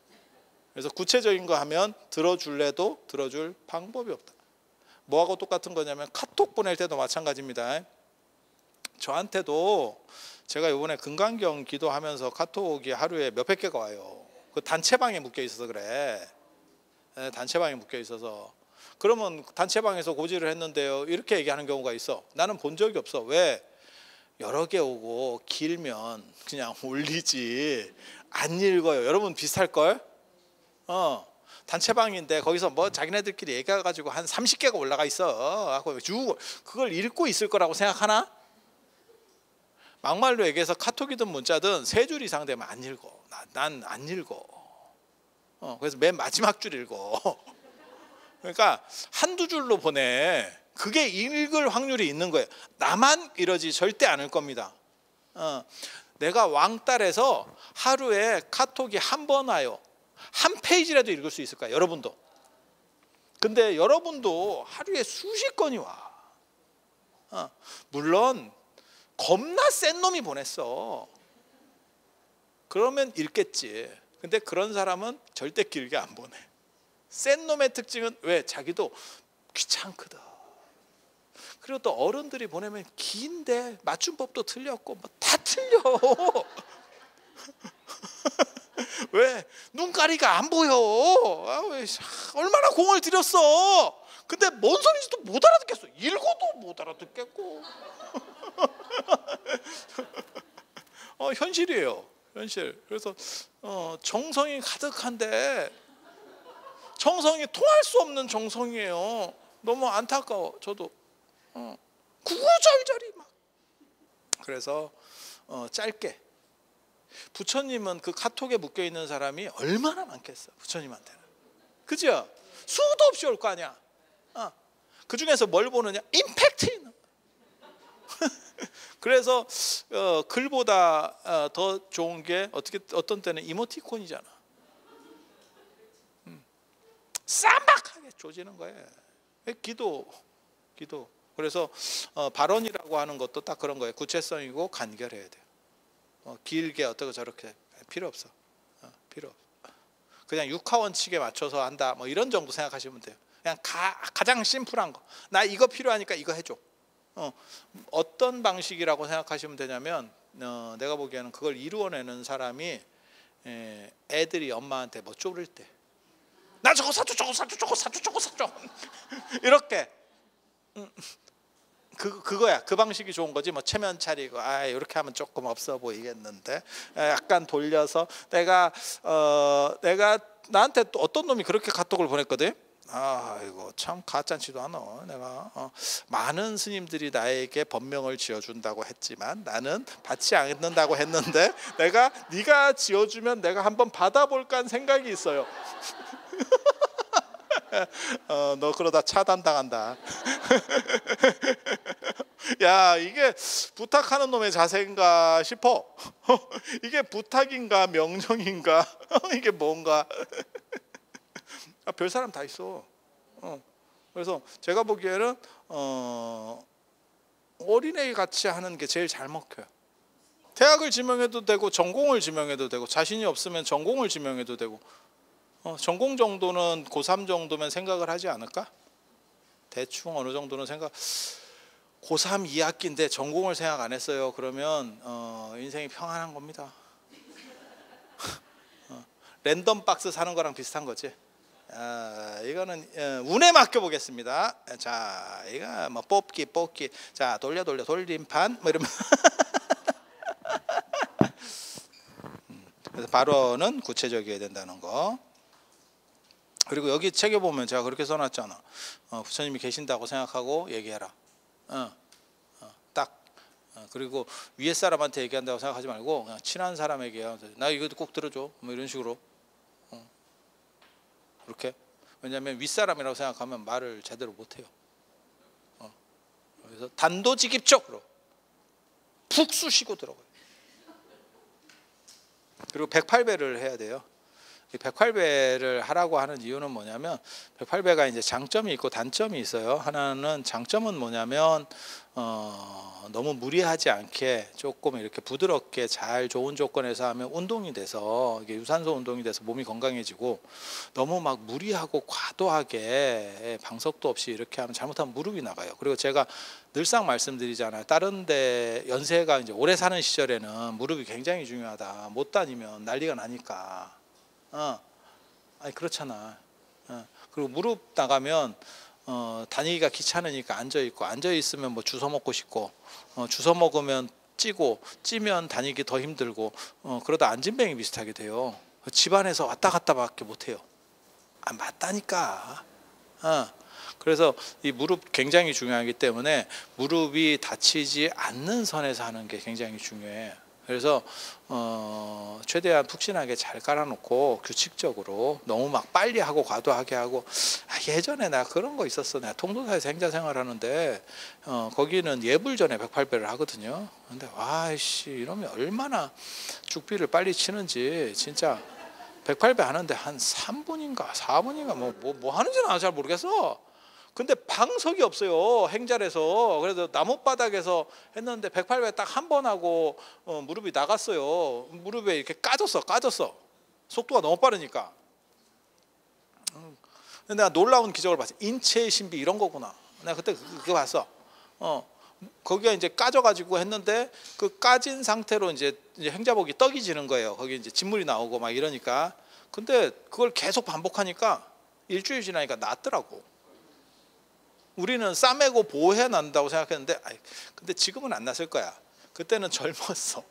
그래서 구체적인 거 하면 들어줄래도 들어줄 방법이 없다. 뭐하고 똑같은 거냐면 카톡 보낼 때도 마찬가지입니다. 저한테도 제가 이번에 금강경 기도하면서 카톡이 하루에 몇백 개가 와요. 그 단체방에 묶여 있어서 그래. 단체방에 묶여 있어서. 그러면 단체방에서 고지를 했는데요. 이렇게 얘기하는 경우가 있어. 나는 본 적이 없어. 왜? 여러 개 오고 길면 그냥 올리지 안 읽어요. 여러분 비슷할걸? 단체방인데 거기서 뭐 자기네들끼리 얘기해가지고 한 30개가 올라가 있어. 그걸 읽고 있을 거라고 생각하나? 막말로 얘기해서 카톡이든 문자든 3줄 이상 되면 안 읽어. 난 안 읽어. 그래서 맨 마지막 줄 읽어. 그러니까 한두 줄로 보내. 그게 읽을 확률이 있는 거예요. 나만 이러지 절대 않을 겁니다. 내가 왕따라서 하루에 카톡이 한 번 와요. 한 페이지라도 읽을 수 있을까요? 여러분도. 근데 여러분도 하루에 수십 건이 와. 물론 겁나 센 놈이 보냈어. 그러면 읽겠지. 근데 그런 사람은 절대 길게 안 보내. 센 놈의 특징은 왜? 자기도 귀찮거든. 그리고 또 어른들이 보내면 긴데 맞춤법도 틀렸고 뭐 다 틀려. 왜? 눈가리가 안 보여. 얼마나 공을 들였어. 근데 뭔 소리인지도 못 알아듣겠어. 읽어도 못 알아듣겠고. 현실이에요. 현실. 그래서 정성이 가득한데 정성이 통할 수 없는 정성이에요. 너무 안타까워. 저도 구구절절이 막. 그래서 짧게. 부처님은 그 카톡에 묶여 있는 사람이 얼마나 많겠어. 부처님한테는. 그죠? 수도 없이 올 거 아니야. 그 중에서 뭘 보느냐? 임팩트 있는. 그래서 글보다 더 좋은 게 어떤 때는 이모티콘이잖아. 쌈박하게 조지는 거예요. 기도. 그래서 발언이라고 하는 것도 딱 그런 거예요. 구체성이고 간결해야 돼요. 길게 어떻게 저렇게 필요 없어. 필요 없어. 그냥 육하원칙에 맞춰서 한다. 뭐 이런 정도 생각하시면 돼요. 그냥 가장 심플한 거. 나 이거 필요하니까 이거 해줘. 어떤 방식이라고 생각하시면 되냐면 내가 보기에는 그걸 이루어내는 사람이 애들이 엄마한테 뭐 쪼를 때 나 저거 사줘 이렇게 그거야. 그 방식이 좋은 거지. 뭐 체면 차리고 이렇게 하면 조금 없어 보이겠는데 약간 돌려서 내가 나한테 또 어떤 놈이 그렇게 카톡을 보냈거든. 이거 참 가짠치도 않아. 내가 많은 스님들이 나에게 법명을 지어준다고 했지만 나는 받지 않는다고 했는데 네가 지어주면 내가 한번 받아볼까 하는 생각이 있어요. 너 그러다 차단당한다. 야, 이게 부탁하는 놈의 자세인가 싶어. 이게 부탁인가 명령인가 이게 뭔가. 별 사람 다 있어. 그래서 제가 보기에는 어린애 같이 하는 게 제일 잘 먹혀요. 대학을 지명해도 되고 전공을 지명해도 되고 자신이 없으면 전공을 지명해도 되고 전공 정도는 고3 정도면 생각을 하지 않을까? 대충 어느 정도는 생각. 고3 2학기인데 전공을 생각 안 했어요. 그러면 인생이 평안한 겁니다. 랜덤 박스 사는 거랑 비슷한 거지. 이거는 운에 맡겨 보겠습니다. 자, 이거 뭐 뽑기. 자, 돌려 돌림판 뭐 이러면. 그래서 발언은 구체적이어야 된다는 거. 그리고 여기 책에 보면 제가 그렇게 써놨잖아. 부처님이 계신다고 생각하고 얘기해라. 딱. 그리고 위에 사람한테 얘기한다고 생각하지 말고 그냥 친한 사람에게 나 이거 꼭 들어줘. 뭐 이런 식으로. 그렇게. 왜냐하면 윗사람이라고 생각하면 말을 제대로 못해요. 그래서 단도직입적으로 푹 쑤시고 들어가요. 그리고 108배를 해야 돼요. 108배를 하라고 하는 이유는 뭐냐면 108배가 이제 장점이 있고 단점이 있어요. 하나는 장점은 뭐냐면 너무 무리하지 않게 조금 이렇게 부드럽게 잘 좋은 조건에서 하면 운동이 돼서 이게 유산소 운동이 돼서 몸이 건강해지고 너무 막 무리하고 과도하게 방석도 없이 이렇게 하면 잘못하면 무릎이 나가요. 그리고 제가 늘상 말씀드리잖아요. 다른 데 연세가 이제 오래 사는 시절에는 무릎이 굉장히 중요하다. 못 다니면 난리가 나니까. 아니 그렇잖아. 그리고 무릎 나가면 다니기가 귀찮으니까 앉아 있고 앉아 있으면 뭐 주워 먹고 싶고 주워 먹으면 찌면 다니기 더 힘들고 그러다 안진뱅이 비슷하게 돼요. 집안에서 왔다 갔다밖에 못 해요. 맞다니까. 그래서 이 무릎 굉장히 중요하기 때문에 무릎이 다치지 않는 선에서 하는 게 굉장히 중요해. 그래서 최대한 푹신하게 잘 깔아놓고 규칙적으로 너무 막 빨리 하고 과도하게 하고 예전에 나 그런 거 있었어. 내가 통도사에서 행자 생활하는데 거기는 예불전에 108배를 하거든요. 근데 와씨 이러면 얼마나 죽비를 빨리 치는지 진짜 108배 하는데 한 3분인가 4분인가 뭐 하는지는 나도 잘 모르겠어. 근데 방석이 없어요. 행자에서. 그래서 나뭇바닥에서 했는데 108배 딱 한 번 하고 무릎이 나갔어요. 무릎에 이렇게 까졌어. 속도가 너무 빠르니까. 근데 내가 놀라운 기적을 봤어. 인체의 신비 이런 거구나. 내가 그때 그거 봤어. 거기가 이제 까져가지고 했는데 그 까진 상태로 이제 행자복이 떡이 지는 거예요. 거기 이제 진물이 나오고 막 이러니까. 근데 그걸 계속 반복하니까 일주일 지나니까 낫더라고. 우리는 싸매고 보호해야 난다고 생각했는데, 근데 지금은 안 났을 거야. 그때는 젊었어.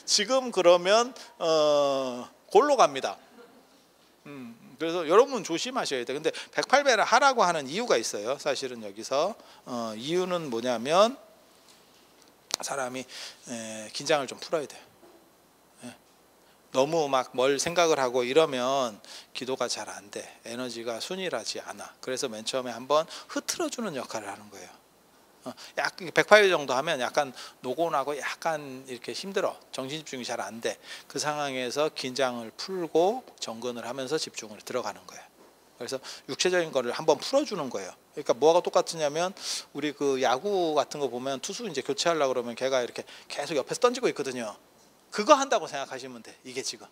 지금 그러면 골로 갑니다. 그래서 여러분 조심하셔야 돼. 근데 108배를 하라고 하는 이유가 있어요. 사실은 여기서 이유는 뭐냐면 사람이 긴장을 좀 풀어야 돼요. 너무 막 뭘 생각을 하고 이러면 기도가 잘 안 돼. 에너지가 순일하지 않아. 그래서 맨 처음에 한번 흐트러주는 역할을 하는 거예요. 약간 108배 정도 하면 약간 노곤하고 약간 이렇게 힘들어. 정신 집중이 잘 안 돼. 그 상황에서 긴장을 풀고 정근을 하면서 집중을 들어가는 거예요. 그래서 육체적인 거를 한번 풀어주는 거예요. 그러니까 뭐가 똑같으냐면 우리 그 야구 같은 거 보면 투수 이제 교체하려고 그러면 걔가 이렇게 계속 옆에서 던지고 있거든요. 그거 한다고 생각하시면 돼. 이게 지금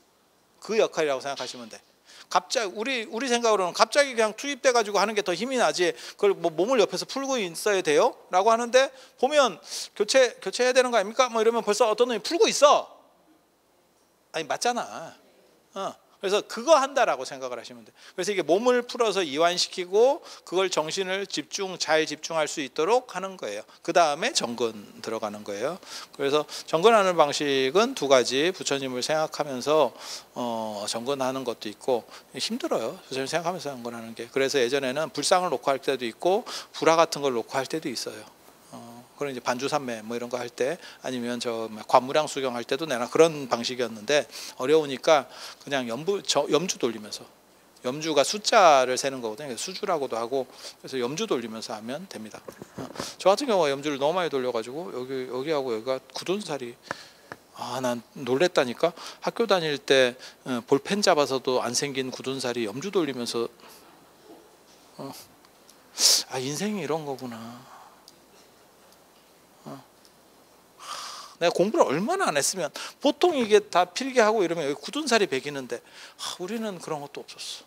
그 역할이라고 생각하시면 돼. 갑자기 우리 생각으로는 갑자기 그냥 투입돼 가지고 하는 게 더 힘이 나지, 그걸 뭐 몸을 옆에서 풀고 있어야 돼요? 라고 하는데 보면 교체해야 되는 거 아닙니까? 뭐 이러면 벌써 어떤 놈이 풀고 있어. 아니 맞잖아. 그래서 그거 한다라고 생각을 하시면 돼요. 그래서 이게 몸을 풀어서 이완시키고 그걸 정신을 잘 집중할 수 있도록 하는 거예요. 그 다음에 정근 들어가는 거예요. 그래서 정근하는 방식은 두 가지. 부처님을 생각하면서 정근하는 것도 있고, 힘들어요. 부처님 생각하면서 정근하는 게. 그래서 예전에는 불상을 놓고 할 때도 있고 불화 같은 걸 놓고 할 때도 있어요. 그런 이제 반주산매 뭐 이런 거 할 때, 아니면 저 관무량 수경할 때도 내가 그런 방식이었는데, 어려우니까 그냥 염주 돌리면서, 염주가 숫자를 세는 거거든요. 수주라고도 하고, 그래서 염주 돌리면서 하면 됩니다. 저 같은 경우가 염주를 너무 많이 돌려가지고 여기하고 여기가 굳은 살이, 난 놀랬다니까. 학교 다닐 때 볼펜 잡아서도 안 생긴 굳은 살이 염주 돌리면서, 인생이 이런 거구나. 내가 공부를 얼마나 안 했으면, 보통 이게 다 필기하고 이러면 여기 굳은 살이 배기는데 우리는 그런 것도 없었어.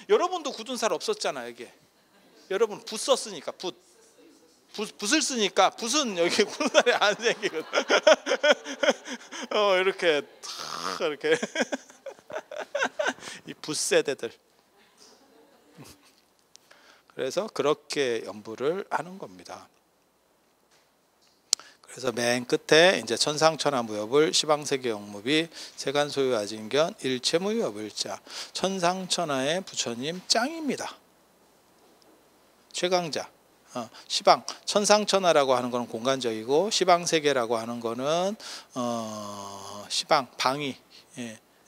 여러분도 굳은 살 없었잖아. 이게 여러분 붓 썼으니까, 붓을 쓰니까 붓은 여기 굳은 살이 안 생기거든. 이렇게 이 붓 세대들. 그래서 그렇게 연부를 하는 겁니다. 그래서 맨 끝에 이제 천상천하무협을 시방세계영무비 세간소유아진견 일체무협을자, 천상천하의 부처님 짱입니다. 최강자. 시방, 천상천하라고 하는 거는 공간적이고, 시방세계라고 하는 거는 시방, 방위.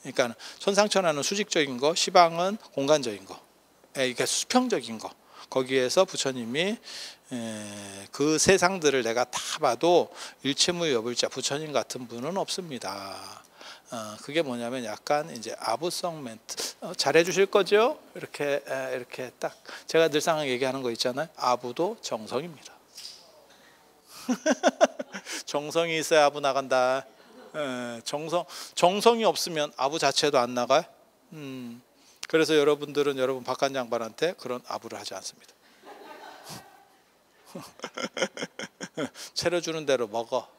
그러니까 천상천하는 수직적인 거, 시방은 공간적인 거, 그러니까 수평적인 거. 거기에서 부처님이 그 세상들을 내가 다 봐도 일체무여불자, 부처님 같은 분은 없습니다. 그게 뭐냐면 약간 이제 아부성 멘트. 잘해 주실 거죠? 이렇게 딱 제가 늘상 얘기하는 거 있잖아요. 아부도 정성입니다. 정성이 있어야 아부 나간다. 정성이 없으면 아부 자체도 안 나가요. 그래서 여러분들은 여러분 박관 양반한테 그런 아부를 하지 않습니다. 차려주는 대로 먹어.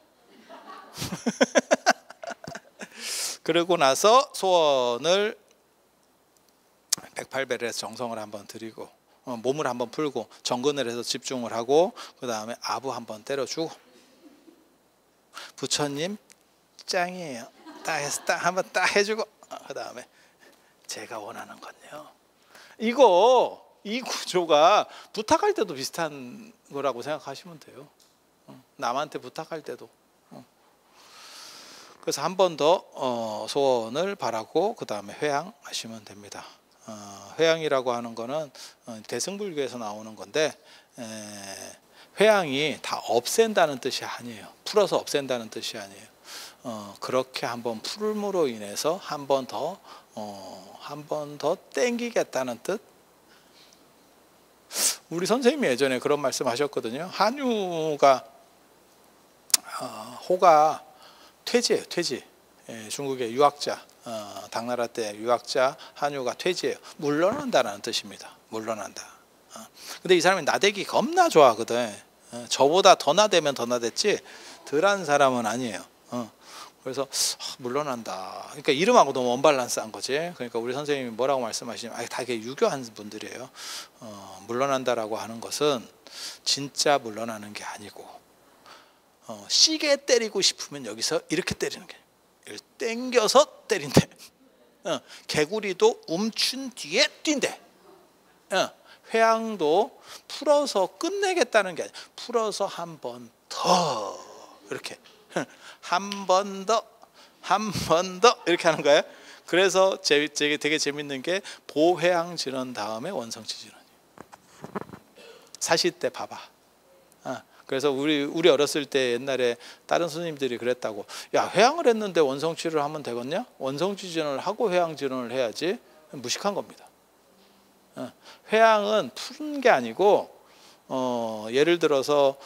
그러고 나서 소원을 108배를 해서 정성을 한번 드리고, 몸을 한번 풀고 정근을 해서 집중을 하고, 그 다음에 아부 한번 때려주고, 부처님 짱이에요. 딱 한번 딱 해주고, 그 다음에 제가 원하는 건요. 이 구조가 부탁할 때도 비슷한 거라고 생각하시면 돼요. 남한테 부탁할 때도. 그래서 한 번 더 소원을 바라고 그 다음에 회향하시면 됩니다. 회향이라고 하는 거는 대승불교에서 나오는 건데, 회향이 다 없앤다는 뜻이 아니에요. 풀어서 없앤다는 뜻이 아니에요. 그렇게 한번 풀음으로 인해서 한 번 더 땡기겠다는 뜻. 우리 선생님이 예전에 그런 말씀 하셨거든요. 한유가 호가 퇴지예요. 퇴지. 중국의 유학자, 당나라 때 유학자 한유가 퇴지예요. 물러난다는 뜻입니다. 물러난다. 근데 이 사람이 나대기 겁나 좋아하거든. 저보다 더 나대면 더 나댔지 덜한 사람은 아니에요. 그래서 물러난다. 그러니까 이름하고 너무 언밸런스한 거지. 그러니까 우리 선생님이 뭐라고 말씀하시냐면 다 이게 유교한 분들이에요. 물러난다라고 하는 것은 진짜 물러나는 게 아니고 시계 때리고 싶으면 여기서 이렇게 때리는 게 아니에요. 땡겨서 때린대. 개구리도 움춘 뒤에 뛴대. 회항도 풀어서 끝내겠다는 게 아니라 풀어서 한 번 더 이렇게 한 번 더 이렇게 하는 거예요. 그래서 되게 재밌는 게 보회항 진원 다음에 원성치 진원이에요. 사시 때 봐봐. 그래서 우리 어렸을 때 옛날에 다른 스님들이 그랬다고. 야, 회항을 했는데 원성치를 하면 되겠냐? 원성치 진원을 하고 회항 진원을 해야지. 무식한 겁니다. 회항은 푸는 게 아니고 예를 들어서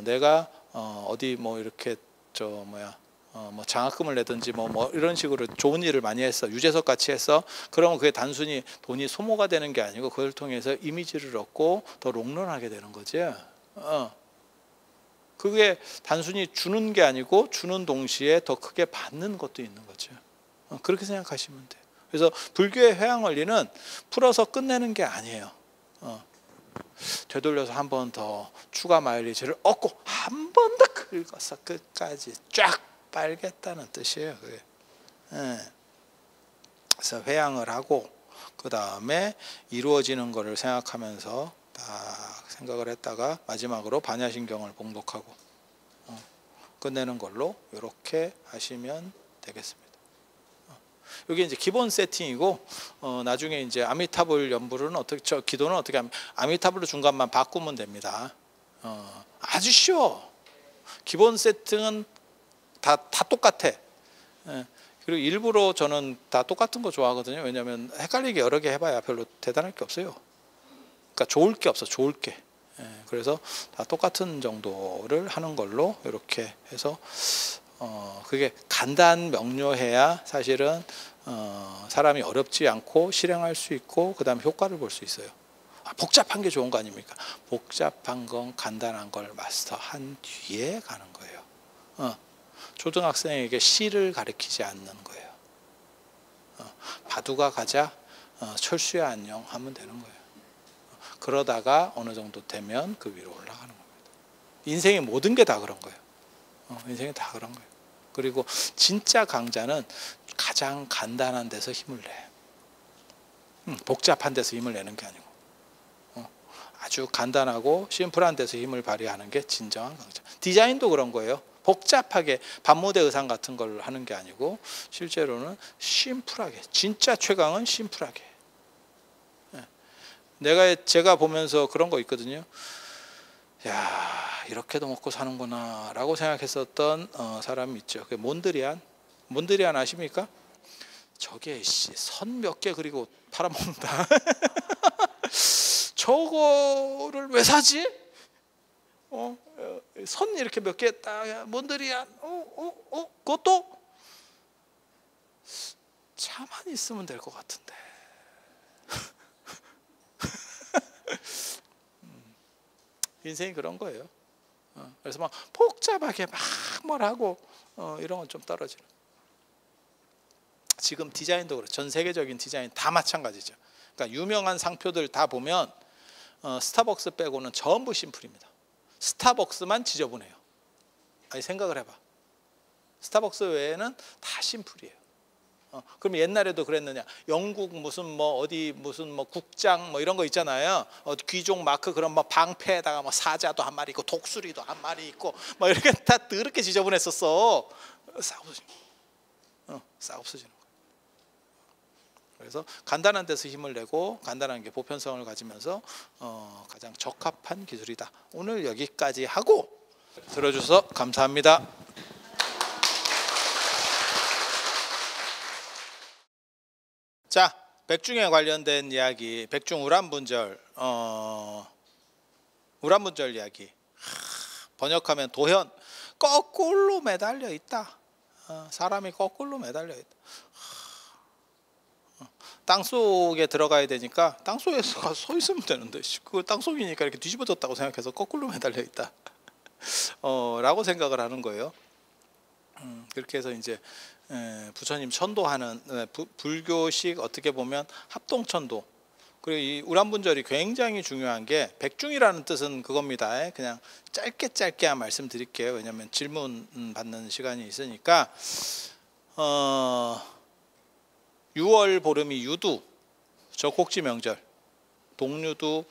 내가 어디 뭐 이렇게 뭐 장학금을 내든지 뭐 이런 식으로 좋은 일을 많이 했어. 유재석 같이 했어. 그러면 그게 단순히 돈이 소모가 되는 게 아니고 그걸 통해서 이미지를 얻고 더 롱런하게 되는 거지. 그게 단순히 주는 게 아니고 주는 동시에 더 크게 받는 것도 있는 거죠. 그렇게 생각하시면 돼요. 그래서 불교의 회항 원리는 풀어서 끝내는 게 아니에요. 되돌려서 한 번 더 추가 마일리지를 얻고 한 번 더 긁어서 끝까지 쫙 빨겠다는 뜻이에요. 그게. 그래서 회항을 하고 그 다음에 이루어지는 것을 생각하면서 딱 생각을 했다가 마지막으로 반야신경을 봉독하고 끝내는 걸로 이렇게 하시면 되겠습니다. 이게 이제 기본 세팅이고 나중에 이제 아미타불 연불은 기도는 어떻게 하면 아미타불로 중간만 바꾸면 됩니다. 아주 쉬워. 기본 세팅은 다 똑같아. 그리고 일부러 저는 다 똑같은 거 좋아하거든요. 왜냐하면 헷갈리게 여러 개 해봐야 별로 대단할 게 없어요. 그러니까 좋을 게 없어, 좋을 게. 그래서 다 똑같은 정도를 하는 걸로 이렇게 해서 그게 간단 명료해야 사실은 사람이 어렵지 않고 실행할 수 있고 그 다음에 효과를 볼 수 있어요. 복잡한 게 좋은 거 아닙니까? 복잡한 건 간단한 걸 마스터한 뒤에 가는 거예요. 초등학생에게 시를 가르치지 않는 거예요. 바두가 가자, 철수야 안녕 하면 되는 거예요. 그러다가 어느 정도 되면 그 위로 올라가는 겁니다. 인생의 모든 게 다 그런 거예요. 인생이 다 그런 거예요. 그리고 진짜 강자는 가장 간단한 데서 힘을 내. 복잡한 데서 힘을 내는 게 아니고 아주 간단하고 심플한 데서 힘을 발휘하는 게 진정한 강자. 디자인도 그런 거예요. 복잡하게 반모대 의상 같은 걸 하는 게 아니고 실제로는 심플하게, 진짜 최강은 심플하게. 제가 보면서 그런 거 있거든요. 야, 이렇게도 먹고 사는구나 라고 생각했었던 사람이 있죠. 그게 몬드리안 아십니까? 저게 선 몇 개 그리고 팔아먹는다. 저거를 왜 사지? 선 이렇게 몇 개 딱 몬드리안 그것도 차만 있으면 될 것 같은데. 인생이 그런 거예요. 그래서 막 복잡하게 막 뭘 하고 이런 건 좀 떨어지는. 지금 디자인도 그렇죠. 전 세계적인 디자인 다 마찬가지죠. 그러니까 유명한 상표들 다 보면 스타벅스 빼고는 전부 심플입니다. 스타벅스만 지저분해요. 아니 생각을 해봐. 스타벅스 외에는 다 심플이에요. 그럼 옛날에도 그랬느냐? 영국 무슨 뭐 어디 무슨 뭐 국장 뭐 이런 거 있잖아요. 귀족 마크 그런 뭐 방패에다가 뭐 사자도 한 마리 있고 독수리도 한 마리 있고 뭐 이렇게 다 더럽게 지저분했었어. 싹 없어지는 거예요. 그래서 간단한 데서 힘을 내고 간단한 게 보편성을 가지면서 가장 적합한 기술이다. 오늘 여기까지 하고 들어줘서 감사합니다. 자, 백중에 관련된 이야기, 백중 우람분절, 우람분절 이야기. 번역하면 도현, 거꾸로 매달려 있다. 사람이 거꾸로 매달려 있다. 땅 속에 들어가야 되니까 땅 속에 서 있으면 되는데 그 땅 속이니까 이렇게 뒤집어졌다고 생각해서 거꾸로 매달려 있다. 라고 생각을 하는 거예요. 그렇게 해서 이제 부처님 천도하는 불교식 어떻게 보면 합동천도. 그리고 이 우람분절이 굉장히 중요한 게 백중이라는 뜻은 그겁니다. 그냥 짧게 말씀드릴게요. 왜냐하면 질문 받는 시간이 있으니까 6월 보름이 유두 적곡지 명절, 동유두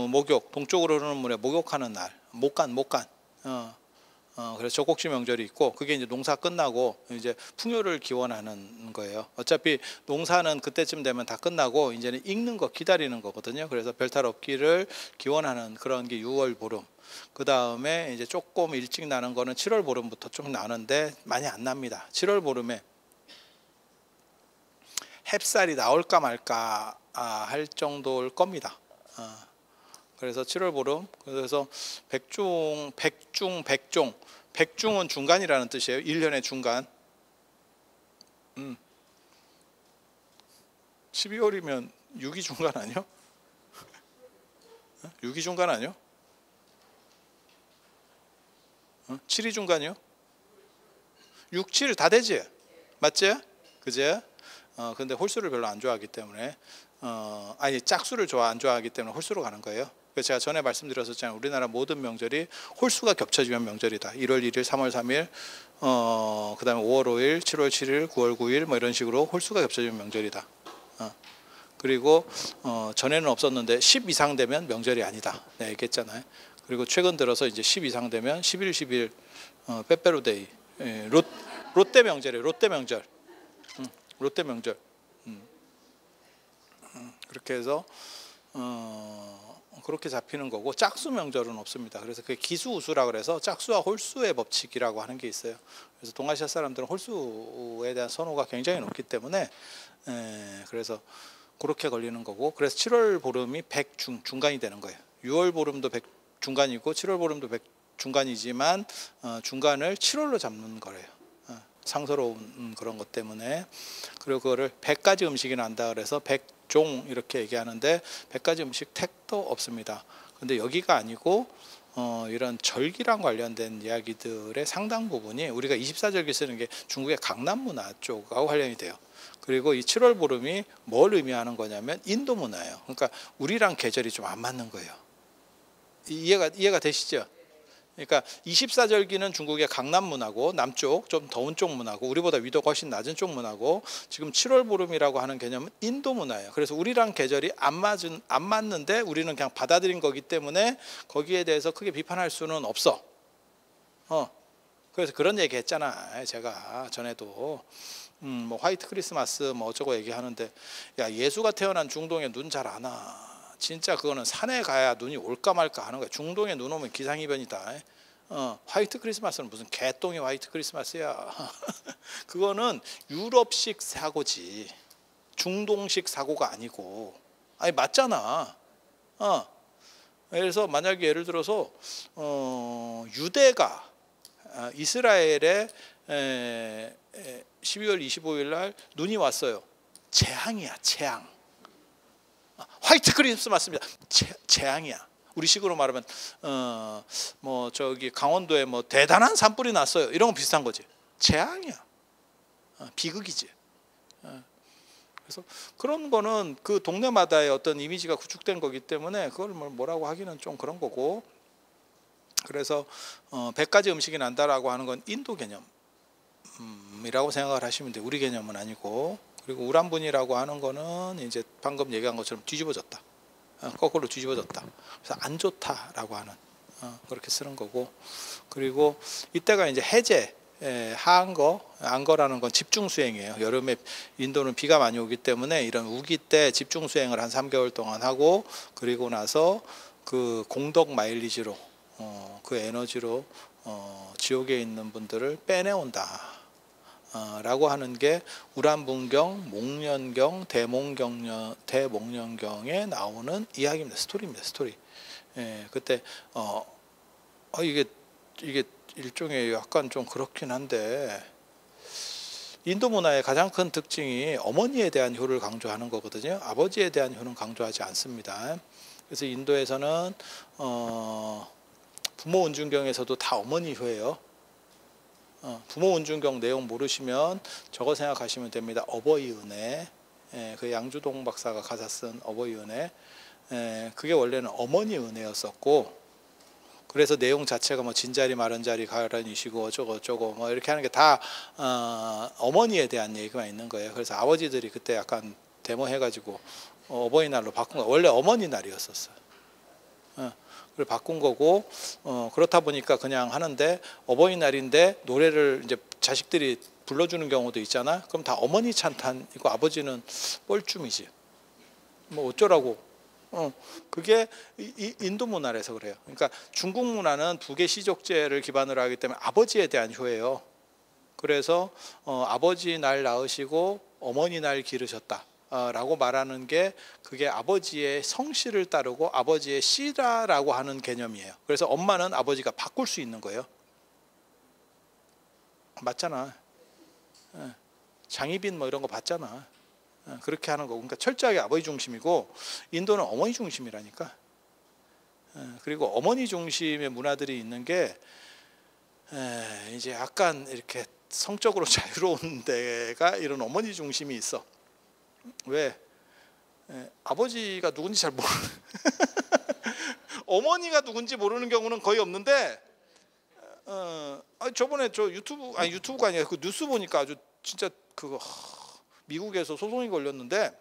목욕, 동쪽으로 흐르는 물에 목욕하는 날, 목간 그래서 적곡지 명절이 있고, 그게 이제 농사 끝나고 이제 풍요를 기원하는 거예요. 어차피 농사는 그때쯤 되면 다 끝나고 이제는 익는 거 기다리는 거거든요. 그래서 별탈 없기를 기원하는 그런 게 6월 보름. 그 다음에 이제 조금 일찍 나는 거는 7월 보름부터 좀 나는데 많이 안 납니다. 7월 보름에 햅쌀이 나올까 말까 할 정도일 겁니다. 그래서 7월 보름. 그래서 백중은 중간이라는 뜻이에요. 1년의 중간. 12월이면 6이 중간 아니요? 6이 중간 아니요? 7이 중간이요? 6, 7 다 되지? 맞지? 그제? 근데 홀수를 별로 안 좋아하기 때문에 아니 짝수를 안 좋아하기 때문에 홀수로 가는 거예요. 그래서 제가 전에 말씀드렸었잖아요. 우리나라 모든 명절이 홀수가 겹쳐지면 명절이다. 1월 1일, 3월 3일, 그 다음에 5월 5일, 7월 7일, 9월 9일 뭐 이런 식으로 홀수가 겹쳐지면 명절이다. 그리고 전에는 없었는데 10 이상 되면 명절이 아니다. 네, 얘기했잖아요. 그리고 최근 들어서 이제 10 이상 되면 11, 10일 빼빼로데이, 롯데 명절이에요. 롯데 명절. 롯데 명절. 그렇게 해서 그렇게 잡히는 거고, 짝수 명절은 없습니다. 그래서 그게 기수우수라 그래서 짝수와 홀수의 법칙이라고 하는 게 있어요. 그래서 동아시아 사람들은 홀수에 대한 선호가 굉장히 높기 때문에 그래서 그렇게 걸리는 거고, 그래서 7월 보름이 중간이 되는 거예요. 6월 보름도 중간이고 7월 보름도 중간이지만 중간을 7월로 잡는 거래요. 상서로운 그런 것 때문에. 그리고 그거를 100가지 음식이 난다 그래서 백종 이렇게 얘기하는데 100가지 음식 택도 없습니다. 근데 여기가 아니고 이런 절기랑 관련된 이야기들의 상당 부분이 우리가 24절기 쓰는 게 중국의 강남 문화 쪽하고 관련이 돼요. 그리고 이 7월 보름이 뭘 의미하는 거냐면 인도 문화예요. 그러니까 우리랑 계절이 좀 안 맞는 거예요. 이해가 되시죠? 그러니까 24절기는 중국의 강남 문화고, 남쪽 좀 더운 쪽 문화고, 우리보다 위도가 훨씬 낮은 쪽 문화고, 지금 7월 보름이라고 하는 개념은 인도 문화예요. 그래서 우리랑 계절이 안 맞는데 우리는 그냥 받아들인 거기 때문에 거기에 대해서 크게 비판할 수는 없어. 그래서 그런 얘기 했잖아. 제가 전에도 뭐 화이트 크리스마스 뭐 어쩌고 얘기하는데, 야, 예수가 태어난 중동에 눈 잘 안 와. 진짜 그거는 산에 가야 눈이 올까 말까 하는 거야. 중동에 눈 오면 기상이변이다. 화이트 크리스마스는 무슨 개똥이 화이트 크리스마스야. 그거는 유럽식 사고지 중동식 사고가 아니고. 아니 맞잖아. 그래서 만약에 예를 들어서 유대가 이스라엘에 12월 25일 날 눈이 왔어요. 재앙이야, 재앙. 화이트 크리스마스입니다. 재앙이야. 우리식으로 말하면 뭐 저기 강원도에 뭐 대단한 산불이 났어요. 이런 거 비슷한 거지. 재앙이야. 비극이지. 그래서 그런 거는 그 동네마다의 어떤 이미지가 구축된 거기 때문에 그걸 뭐라고 하기는 좀 그런 거고. 그래서 100가지 음식이 난다라고 하는 건 인도 개념이라고 생각을 하시면 돼요. 우리 개념은 아니고. 그리고 우람분이라고 하는 거는 이제 방금 얘기한 것처럼 뒤집어졌다. 거꾸로 뒤집어졌다. 그래서 안 좋다라고 하는 그렇게 쓰는 거고. 그리고 이때가 이제 해제, 안거라는 건 집중 수행이에요. 여름에 인도는 비가 많이 오기 때문에 이런 우기 때 집중 수행을 한 3개월 동안 하고, 그리고 나서 그 공덕 마일리지로 그 에너지로 지옥에 있는 분들을 빼내온다. 라고 하는 게 우람분경, 목련경, 대목련경에 나오는 이야기입니다. 스토리입니다. 스토리. 그때 이게 일종의 약간 좀 그렇긴 한데, 인도 문화의 가장 큰 특징이 어머니에 대한 효를 강조하는 거거든요. 아버지에 대한 효는 강조하지 않습니다. 그래서 인도에서는 부모 은중경에서도 다 어머니 효예요. 부모 운준경 내용 모르시면 저거 생각하시면 됩니다. 어버이 은혜. 그 양주동 박사가 가사 쓴 어버이 은혜. 그게 원래는 어머니 은혜였었고, 그래서 내용 자체가 뭐 진자리 마른자리 가란이시고 어쩌고 뭐 이렇게 하는 게 다 어머니에 대한 얘기만 있는 거예요. 그래서 아버지들이 그때 약간 데모해가지고 어버이날로 바꾼 거. 원래 어머니날이었었어요. 그걸 바꾼 거고, 그렇다 보니까 그냥 하는데, 어버이날인데 노래를 이제 자식들이 불러주는 경우도 있잖아. 그럼 다 어머니 찬탄이고 아버지는 뻘쭘이지. 뭐 어쩌라고. 그게 인도 문화라서 그래요. 그러니까 중국 문화는 북의 시족제를 기반으로 하기 때문에 아버지에 대한 효예요. 그래서 아버지 날 낳으시고 어머니 날 기르셨다 라고 말하는 게, 그게 아버지의 성씨를 따르고 아버지의 씨라라고 하는 개념이에요. 그래서 엄마는 아버지가 바꿀 수 있는 거예요. 맞잖아. 장희빈 뭐 이런 거 봤잖아. 그렇게 하는 거고. 그러니까 철저하게 아버지 중심이고, 인도는 어머니 중심이라니까. 그리고 어머니 중심의 문화들이 있는 게 이제 약간 이렇게 성적으로 자유로운 데가 이런 어머니 중심이 있어. 왜? 아버지가 누군지 잘 모르는 어머니가 누군지 모르는 경우는 거의 없는데, 저번에 저 유튜브가 아니라 그 뉴스 보니까 아주 진짜 그거 미국에서 소송이 걸렸는데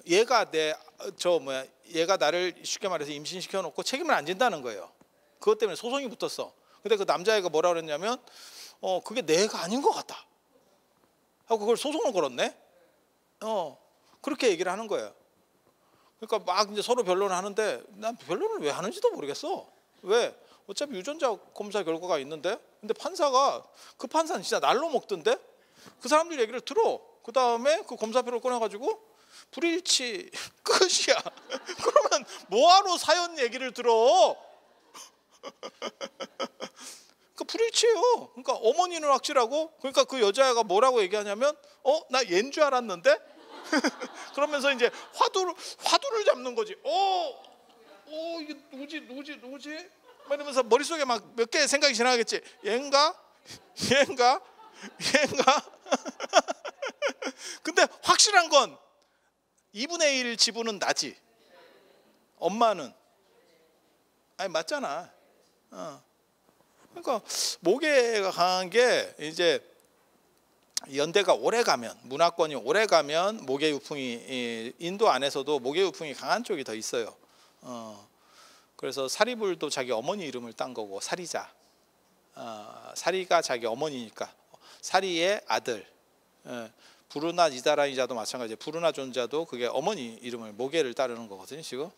얘가 나를 쉽게 말해서 임신시켜 놓고 책임을 안 진다는 거예요. 그것 때문에 소송이 붙었어. 근데 그 남자애가 뭐라 그랬냐면, 그게 내가 아닌 것 같다 하고 그걸 소송을 걸었네. 그렇게 얘기를 하는 거예요. 그러니까 막 이제 서로 변론을 하는데, 난 변론을 왜 하는지도 모르겠어. 왜? 어차피 유전자 검사 결과가 있는데. 근데 그 판사는 진짜 날로 먹던데. 그 사람들 얘기를 들어. 그 다음에 그 검사표를 꺼내가지고 불일치 끝이야. 그러면 뭐하러 사연 얘기를 들어? 그 불일치예요. 그러니까 어머니는 확실하고, 그러니까 그 여자애가 뭐라고 얘기하냐면, 나 얘인 줄 알았는데. 그러면서 이제 화두를 잡는 거지. 이게 누구지? 이러면서 머릿속에 막 몇 개 생각이 지나가겠지. 얘인가? 근데 확실한 건 2분의 1 지분은 나지. 엄마는. 아니 맞잖아. 그러니까 모계가 강한 게, 이제 연대가 오래 가면, 문화권이 오래 가면 모계 유풍이, 인도 안에서도 모계 유풍이 강한 쪽이 더 있어요. 그래서 사리불도 자기 어머니 이름을 딴 거고, 사리자. 사리가 자기 어머니니까 사리의 아들. 부르나 니다라이자도 마찬가지예요. 부르나 존자도 그게 어머니 이름을, 모계를 따르는 거거든요 지금.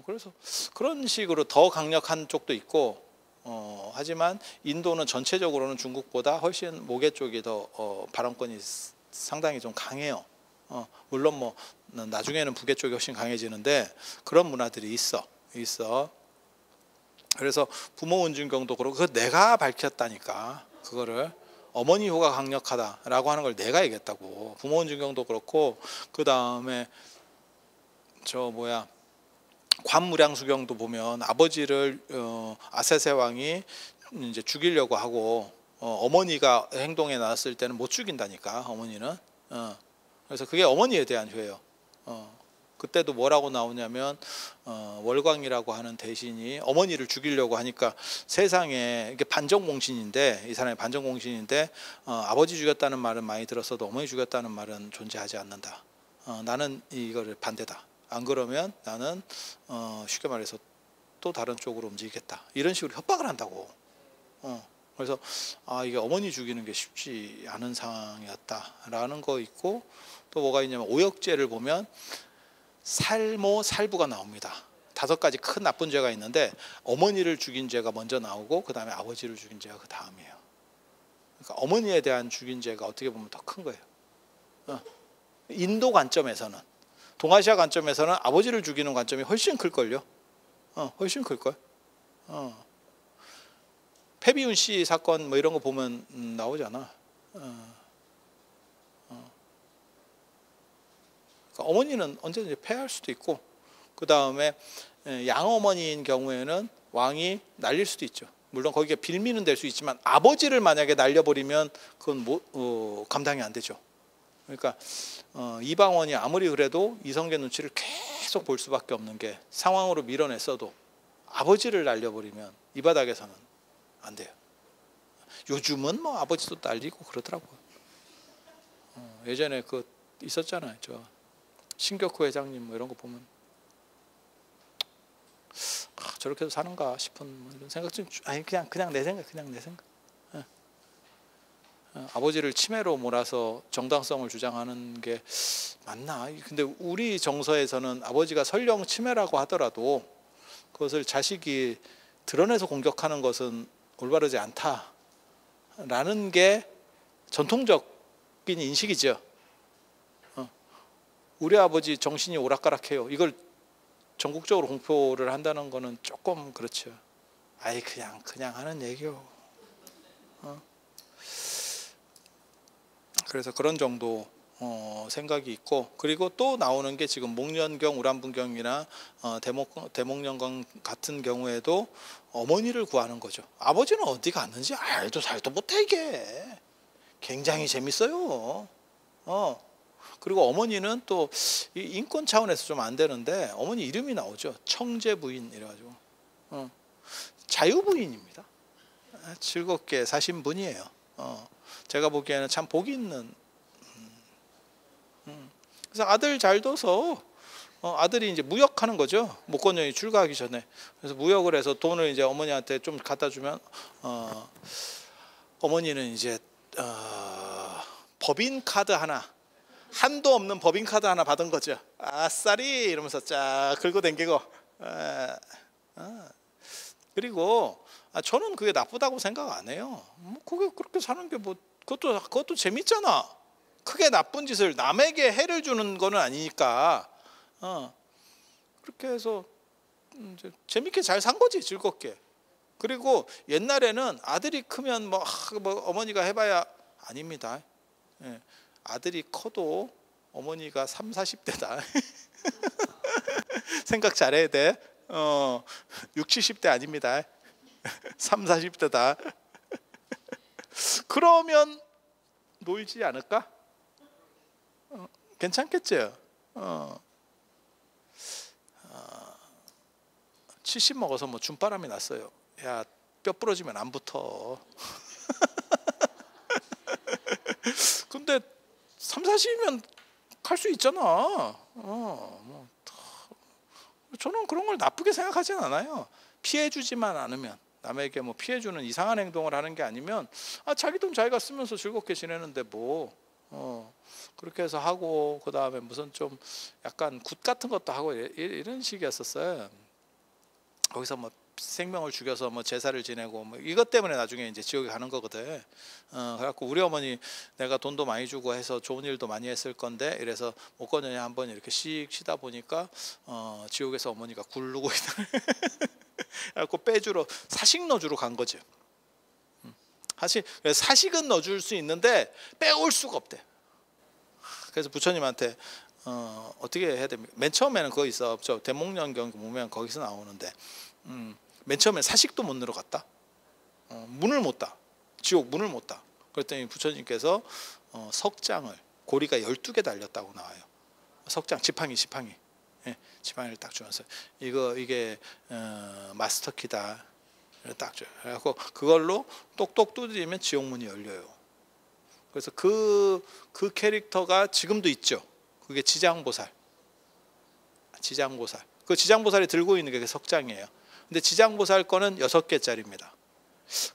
그래서 그런 식으로 더 강력한 쪽도 있고, 하지만 인도는 전체적으로는 중국보다 훨씬 모계 쪽이 더 발언권이 상당히 좀 강해요. 물론 뭐 나중에는 북계 쪽이 훨씬 강해지는데, 그런 문화들이 있어. 그래서 부모 운준경도 그렇고, 그거 내가 밝혔다니까. 그거를 어머니 효가 강력하다라고 하는 걸 내가 얘기했다고. 부모 운준경도 그렇고, 그 다음에 관무량수경도 보면 아버지를 아세세 왕이 이제 죽이려고 하고, 어머니가 행동에 나왔을 때는 못 죽인다니까. 어머니는. 그래서 그게 어머니에 대한 효예요. 그때도 뭐라고 나오냐면, 월광이라고 하는 대신이 어머니를 죽이려고 하니까, 세상에 이게 반정공신인데, 이 사람이 반정공신인데, 아버지 죽였다는 말은 많이 들었어도 어머니 죽였다는 말은 존재하지 않는다. 나는 이거를 반대다. 안 그러면 나는 쉽게 말해서 또 다른 쪽으로 움직이겠다. 이런 식으로 협박을 한다고. 그래서 이게 어머니 죽이는 게 쉽지 않은 상황이었다라는 거 있고, 또 뭐가 있냐면, 오역죄를 보면 살모 살부가 나옵니다. 5가지 큰 나쁜 죄가 있는데, 어머니를 죽인 죄가 먼저 나오고, 그 다음에 아버지를 죽인 죄가 그 다음이에요. 그러니까 어머니에 대한 죽인 죄가 어떻게 보면 더 큰 거예요. 인도 관점에서는, 동아시아 관점에서는 아버지를 죽이는 관점이 훨씬 클걸요. 훨씬 클걸. 패비운 씨 사건 뭐 이런 거 보면 나오잖아. 그러니까 어머니는 언제든지 폐할 수도 있고, 그 다음에 양어머니인 경우에는 왕이 날릴 수도 있죠. 물론 거기에 빌미는 될 수 있지만 아버지를 만약에 날려버리면 그건 감당이 안 되죠. 그러니까 이방원이 아무리 그래도 이성계 눈치를 계속 볼 수밖에 없는 게 상황으로 밀어냈어도 아버지를 날려버리면 이 바닥에서는 안 돼요. 요즘은 뭐 아버지도 날리고 그러더라고요. 예전에 그 있었잖아요. 저 신격호 회장님 뭐 이런 거 보면 저렇게도 사는가 싶은 이런 생각 좀 아니 그냥 내 생각 아버지를 치매로 몰아서 정당성을 주장하는 게 맞나? 근데 우리 정서에서는 아버지가 설령 치매라고 하더라도 그것을 자식이 드러내서 공격하는 것은 올바르지 않다라는 게 전통적인 인식이죠. 우리 아버지 정신이 오락가락해요. 이걸 전국적으로 공표를 한다는 거는 조금 그렇죠. 아이 그냥 하는 얘기요. 그래서 그런 정도 생각이 있고, 그리고 또 나오는 게 지금 목련경, 우람분경이나 대목련경 같은 경우에도 어머니를 구하는 거죠. 아버지는 어디 갔는지 알도 살도 못해. 이게 굉장히 재밌어요. 그리고 어머니는 또 인권 차원에서 좀 안 되는데 어머니 이름이 나오죠. 청제부인 이래가지고 자유부인입니다. 즐겁게 사신 분이에요. 제가 보기에는 참 복이 있는. 그래서 아들 잘 둬서 아들이 이제 무역하는 거죠. 목건년이 출가하기 전에. 그래서 무역을 해서 돈을 이제 어머니한테 좀 갖다 주면 어머니는 이제 법인 카드 하나, 한도 없는 법인 카드 하나 받은 거죠. 아싸리 이러면서 쫙 긁고 댕기고. 그리고 저는 그게 나쁘다고 생각 안 해요. 뭐 그게 그렇게 사는 게 뭐 그것도 재밌잖아. 크게 나쁜 짓을 남에게 해를 주는 거는 아니니까. 그렇게 해서 이제 재밌게 잘 산 거지, 즐겁게. 그리고 옛날에는 아들이 크면 뭐 어머니가 해봐야 아닙니다. 예. 아들이 커도 어머니가 3, 40대다. 생각 잘해야 돼. 6, 70대 아닙니다. 3, 40대다. 그러면 놀지 않을까? 괜찮겠죠? 70 먹어서 뭐 준바람이 났어요. 야, 뼈 부러지면 안 붙어. 근데 3, 40이면 갈 수 있잖아. 저는 그런 걸 나쁘게 생각하진 않아요. 피해주지만 않으면, 남에게 뭐 피해주는 이상한 행동을 하는 게 아니면 자기 돈 자기가 쓰면서 즐겁게 지내는데 뭐 그렇게 해서 하고, 그 다음에 무슨 좀 약간 굿 같은 것도 하고 이런 식이었었어요. 거기서 뭐 생명을 죽여서 뭐 제사를 지내고 뭐 이것 때문에 나중에 이제 지옥에 가는 거거든. 그래갖고 우리 어머니 내가 돈도 많이 주고 해서 좋은 일도 많이 했을 건데, 이래서 목건년에 한번 이렇게 씩 쉬다 보니까 지옥에서 어머니가 굴르고 있다. 그래갖고 빼주러 사식 넣어주러 간 거죠. 사식은 넣어줄 수 있는데 빼올 수가 없대. 그래서 부처님한테 어떻게 해야 됩니까? 맨 처음에는 그거 있어. 저 대목련경 보면 거기서 나오는데 맨 처음에 사식도 못 들어갔다. 문을 못 닫아. 지옥 문을 못 닫아. 그랬더니 부처님께서 석장을, 고리가 12개 달렸다고 나와요. 석장, 지팡이. 예, 지팡이를 딱 주면서 이게 마스터키다. 딱 줘요. 그래서 그걸로 똑똑 두드리면 지옥문이 열려요. 그래서 그 캐릭터가 지금도 있죠. 그게 지장보살. 그 지장보살이 들고 있는 게 석장이에요. 근데 지장보살 거는 6개짜리입니다.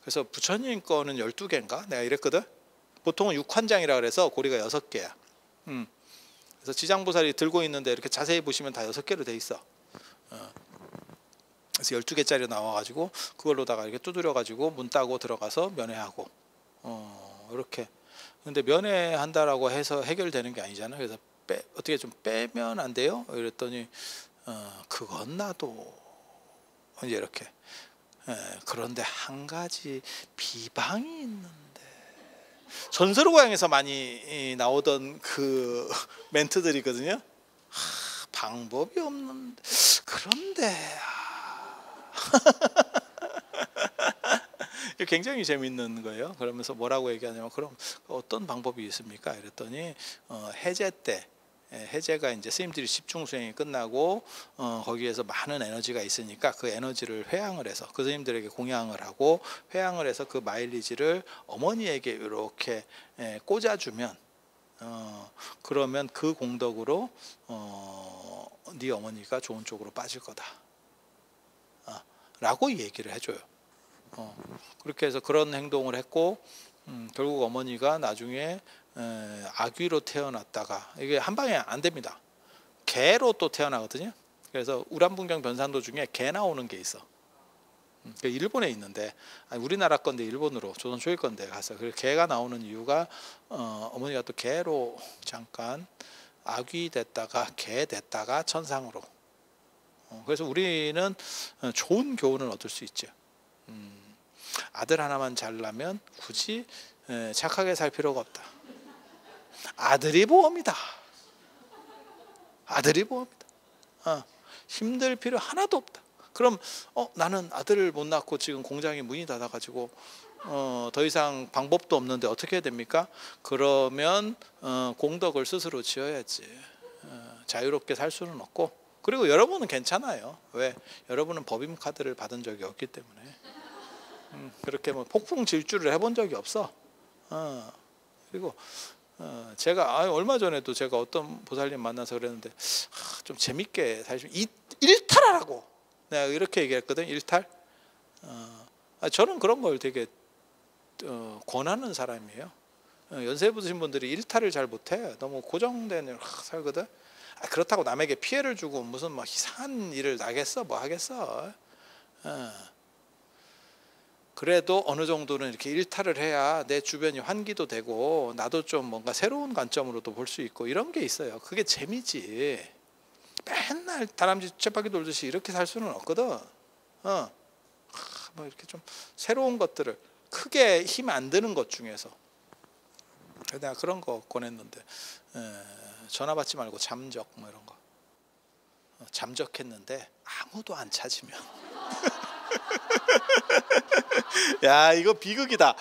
그래서 부처님 거는 12개인가? 내가 이랬거든. 보통은 6환장이라 그래서 고리가 6개야. 그래서 지장보살이 들고 있는데 이렇게 자세히 보시면 다 6개로 돼 있어. 그래서 12개짜리 나와가지고 그걸로다가 이렇게 두드려가지고 문 따고 들어가서 면회하고 이렇게. 근데 면회한다라고 해서 해결되는 게 아니잖아요. 그래서 어떻게 좀 빼면 안 돼요? 이랬더니 그건 나도 이제 이렇게. 그런데 한 가지 비방이 있는데, 전설고향에서 많이 나오던 그 멘트들이거든요. 방법이 없는데, 그런데 굉장히 재밌는 거예요. 그러면서 뭐라고 얘기하냐면 그럼 어떤 방법이 있습니까? 이랬더니 해제 때 해제가 이제 스님들이 집중 수행이 끝나고 거기에서 많은 에너지가 있으니까 그 에너지를 회양을 해서 그 스님들에게 공양을 하고 회양을 해서 그 마일리지를 어머니에게 이렇게 꽂아주면 그러면 그 공덕으로 네 어머니가 좋은 쪽으로 빠질 거다 라고 얘기를 해줘요. 그렇게 해서 그런 행동을 했고 결국 어머니가 나중에 아귀로 태어났다가 이게 한 방에 안 됩니다. 개로 또 태어나거든요. 그래서 우람분경 변산도 중에 개 나오는 게 있어. 일본에 있는데 우리나라 건데 일본으로 조선 초기 건데 가서 그 개가 나오는 이유가 어머니가 또 개로 잠깐 아귀 됐다가 개 됐다가 천상으로. 그래서 우리는 좋은 교훈을 얻을 수 있죠. 아들 하나만 잘나면 굳이 착하게 살 필요가 없다. 아들이 보험이다. 아들이 보험이다. 힘들 필요 하나도 없다. 그럼 나는 아들을 못 낳고 지금 공장이 문이 닫아가지고 더 이상 방법도 없는데 어떻게 해야 됩니까? 그러면 공덕을 스스로 지어야지. 자유롭게 살 수는 없고. 그리고 여러분은 괜찮아요. 왜? 여러분은 법인 카드를 받은 적이 없기 때문에 그렇게 뭐 폭풍 질주를 해본 적이 없어. 그리고 제가 얼마 전에도 제가 어떤 보살님 만나서 그랬는데 좀 재밌게 사실 일탈하라고 내가 이렇게 얘기했거든. 일탈. 저는 그런 걸 되게 권하는 사람이에요. 연세 부으신 분들이 일탈을 잘 못해. 너무 고정된 일 살거든. 그렇다고 남에게 피해를 주고 무슨 막 이상한 일을 나겠어? 뭐 하겠어? 그래도 어느 정도는 이렇게 일탈을 해야 내 주변이 환기도 되고 나도 좀 뭔가 새로운 관점으로도 볼 수 있고 이런 게 있어요. 그게 재미지. 맨날 다람쥐 쳇바퀴 돌듯이 이렇게 살 수는 없거든. 뭐 이렇게 좀 새로운 것들을 크게 힘 안 드는 것 중에서 내가 그런 거 권했는데 전화 받지 말고 잠적 뭐 이런 거 잠적했는데 아무도 안 찾으면 야 이거 비극이다.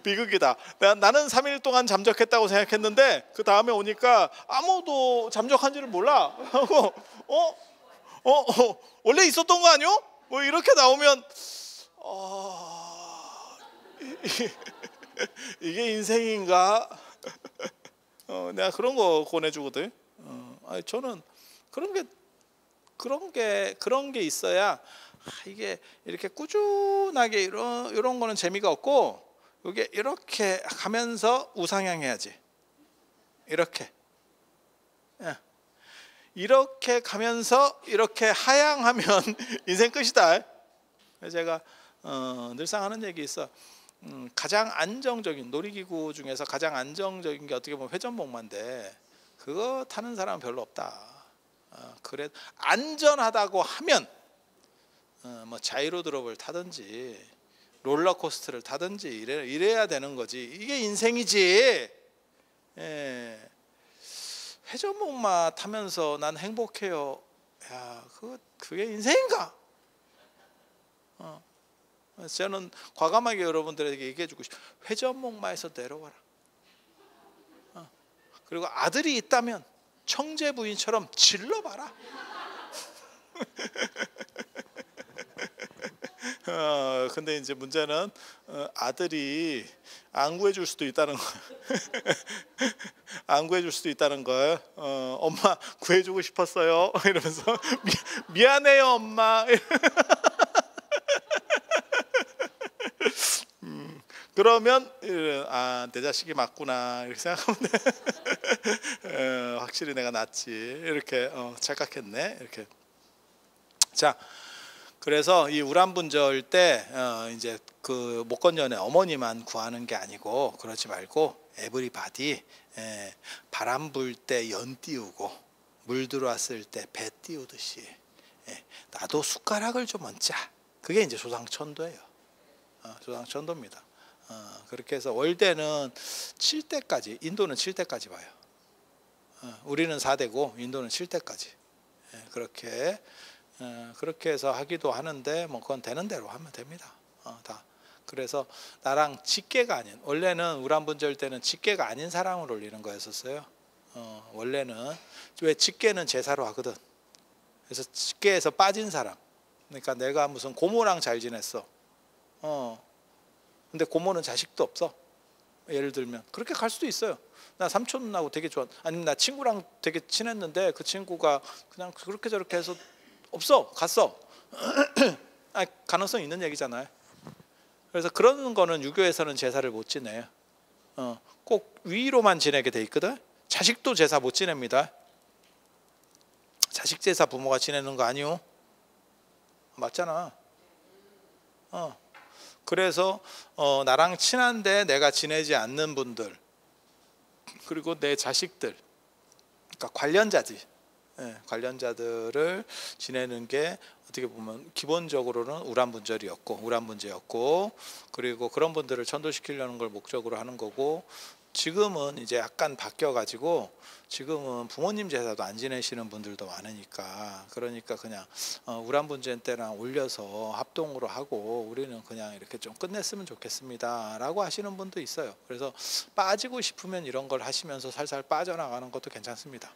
비극이다. 나는 3일 동안 잠적했다고 생각했는데 그 다음에 오니까 아무도 잠적한지를 몰라. 원래 있었던 거 아니요? 뭐 이렇게 나오면 이게 인생인가? 내가 그런 거 권해주거든. 저는 그런 게 있어야 이게 이렇게 꾸준하게 이런 거는 재미가 없고 이게 이렇게 가면서 우상향해야지. 이렇게 가면서 이렇게 하향하면 인생 끝이다. 제가 늘상 하는 얘기 있어. 가장 안정적인 놀이기구 중에서 가장 안정적인 게 어떻게 보면 회전목마인데 그거 타는 사람은 별로 없다. 그래 안전하다고 하면 뭐 자이로 드롭을 타든지 롤러코스터를 타든지 이래야 되는 거지. 이게 인생이지. 회전목마 타면서 난 행복해요. 야, 그게 인생인가? 저는 과감하게 여러분들에게 얘기해주고 싶어요. 회전목마에서 내려와라. 그리고 아들이 있다면 청제 부인처럼 질러봐라. 근데 이제 문제는 아들이 안 구해줄 수도 있다는 거. 안 구해줄 수도 있다는 걸. 엄마 구해주고 싶었어요. 이러면서 미안해요 엄마. 그러면 내 자식이 맞구나 이렇게 생각하면 돼. 확실히 내가 낫지 이렇게 착각했네 이렇게. 자, 그래서 이 우람분절 때 이제 그 목건연의 어머니만 구하는 게 아니고 그러지 말고 에브리바디 바람 불 때 연 띄우고 물 들어왔을 때 배 띄우듯이 나도 숟가락을 좀 얹자. 그게 이제 조상천도예요. 조상천도입니다. 그렇게 해서 월대는 7대까지, 인도는 7대까지 봐요. 우리는 4대고 인도는 7대까지. 그렇게 해서 하기도 하는데 뭐 그건 되는 대로 하면 됩니다. 다 그래서 나랑 직계가 아닌, 원래는 우란분절 때는 직계가 아닌 사람을 올리는 거였었어요. 원래는 왜 직계는 제사로 하거든. 그래서 직계에서 빠진 사람. 그러니까 내가 무슨 고모랑 잘 지냈어. 근데 고모는 자식도 없어. 예를 들면 그렇게 갈 수도 있어요. 나 삼촌하고 되게 좋아. 아니면 나 친구랑 되게 친했는데 그 친구가 그냥 그렇게 저렇게 해서 없어. 갔어. 가능성 있는 얘기잖아요. 그래서 그런 거는 유교에서는 제사를 못 지내요. 꼭 위로만 지내게 돼 있거든. 자식도 제사 못 지냅니다. 자식 제사 부모가 지내는 거 아니요? 맞잖아. 그래서 나랑 친한데 내가 지내지 않는 분들, 그리고 내 자식들, 그러니까 관련자들, 관련자들을 지내는 게 어떻게 보면 기본적으로는 우란분제였고, 그리고 그런 분들을 천도시키려는 걸 목적으로 하는 거고, 지금은 이제 약간 바뀌어가지고 지금은 부모님 제사도 안 지내시는 분들도 많으니까, 그러니까 그냥 우란분제 때랑 올려서 합동으로 하고 우리는 그냥 이렇게 좀 끝냈으면 좋겠습니다 라고 하시는 분도 있어요. 그래서 빠지고 싶으면 이런 걸 하시면서 살살 빠져나가는 것도 괜찮습니다.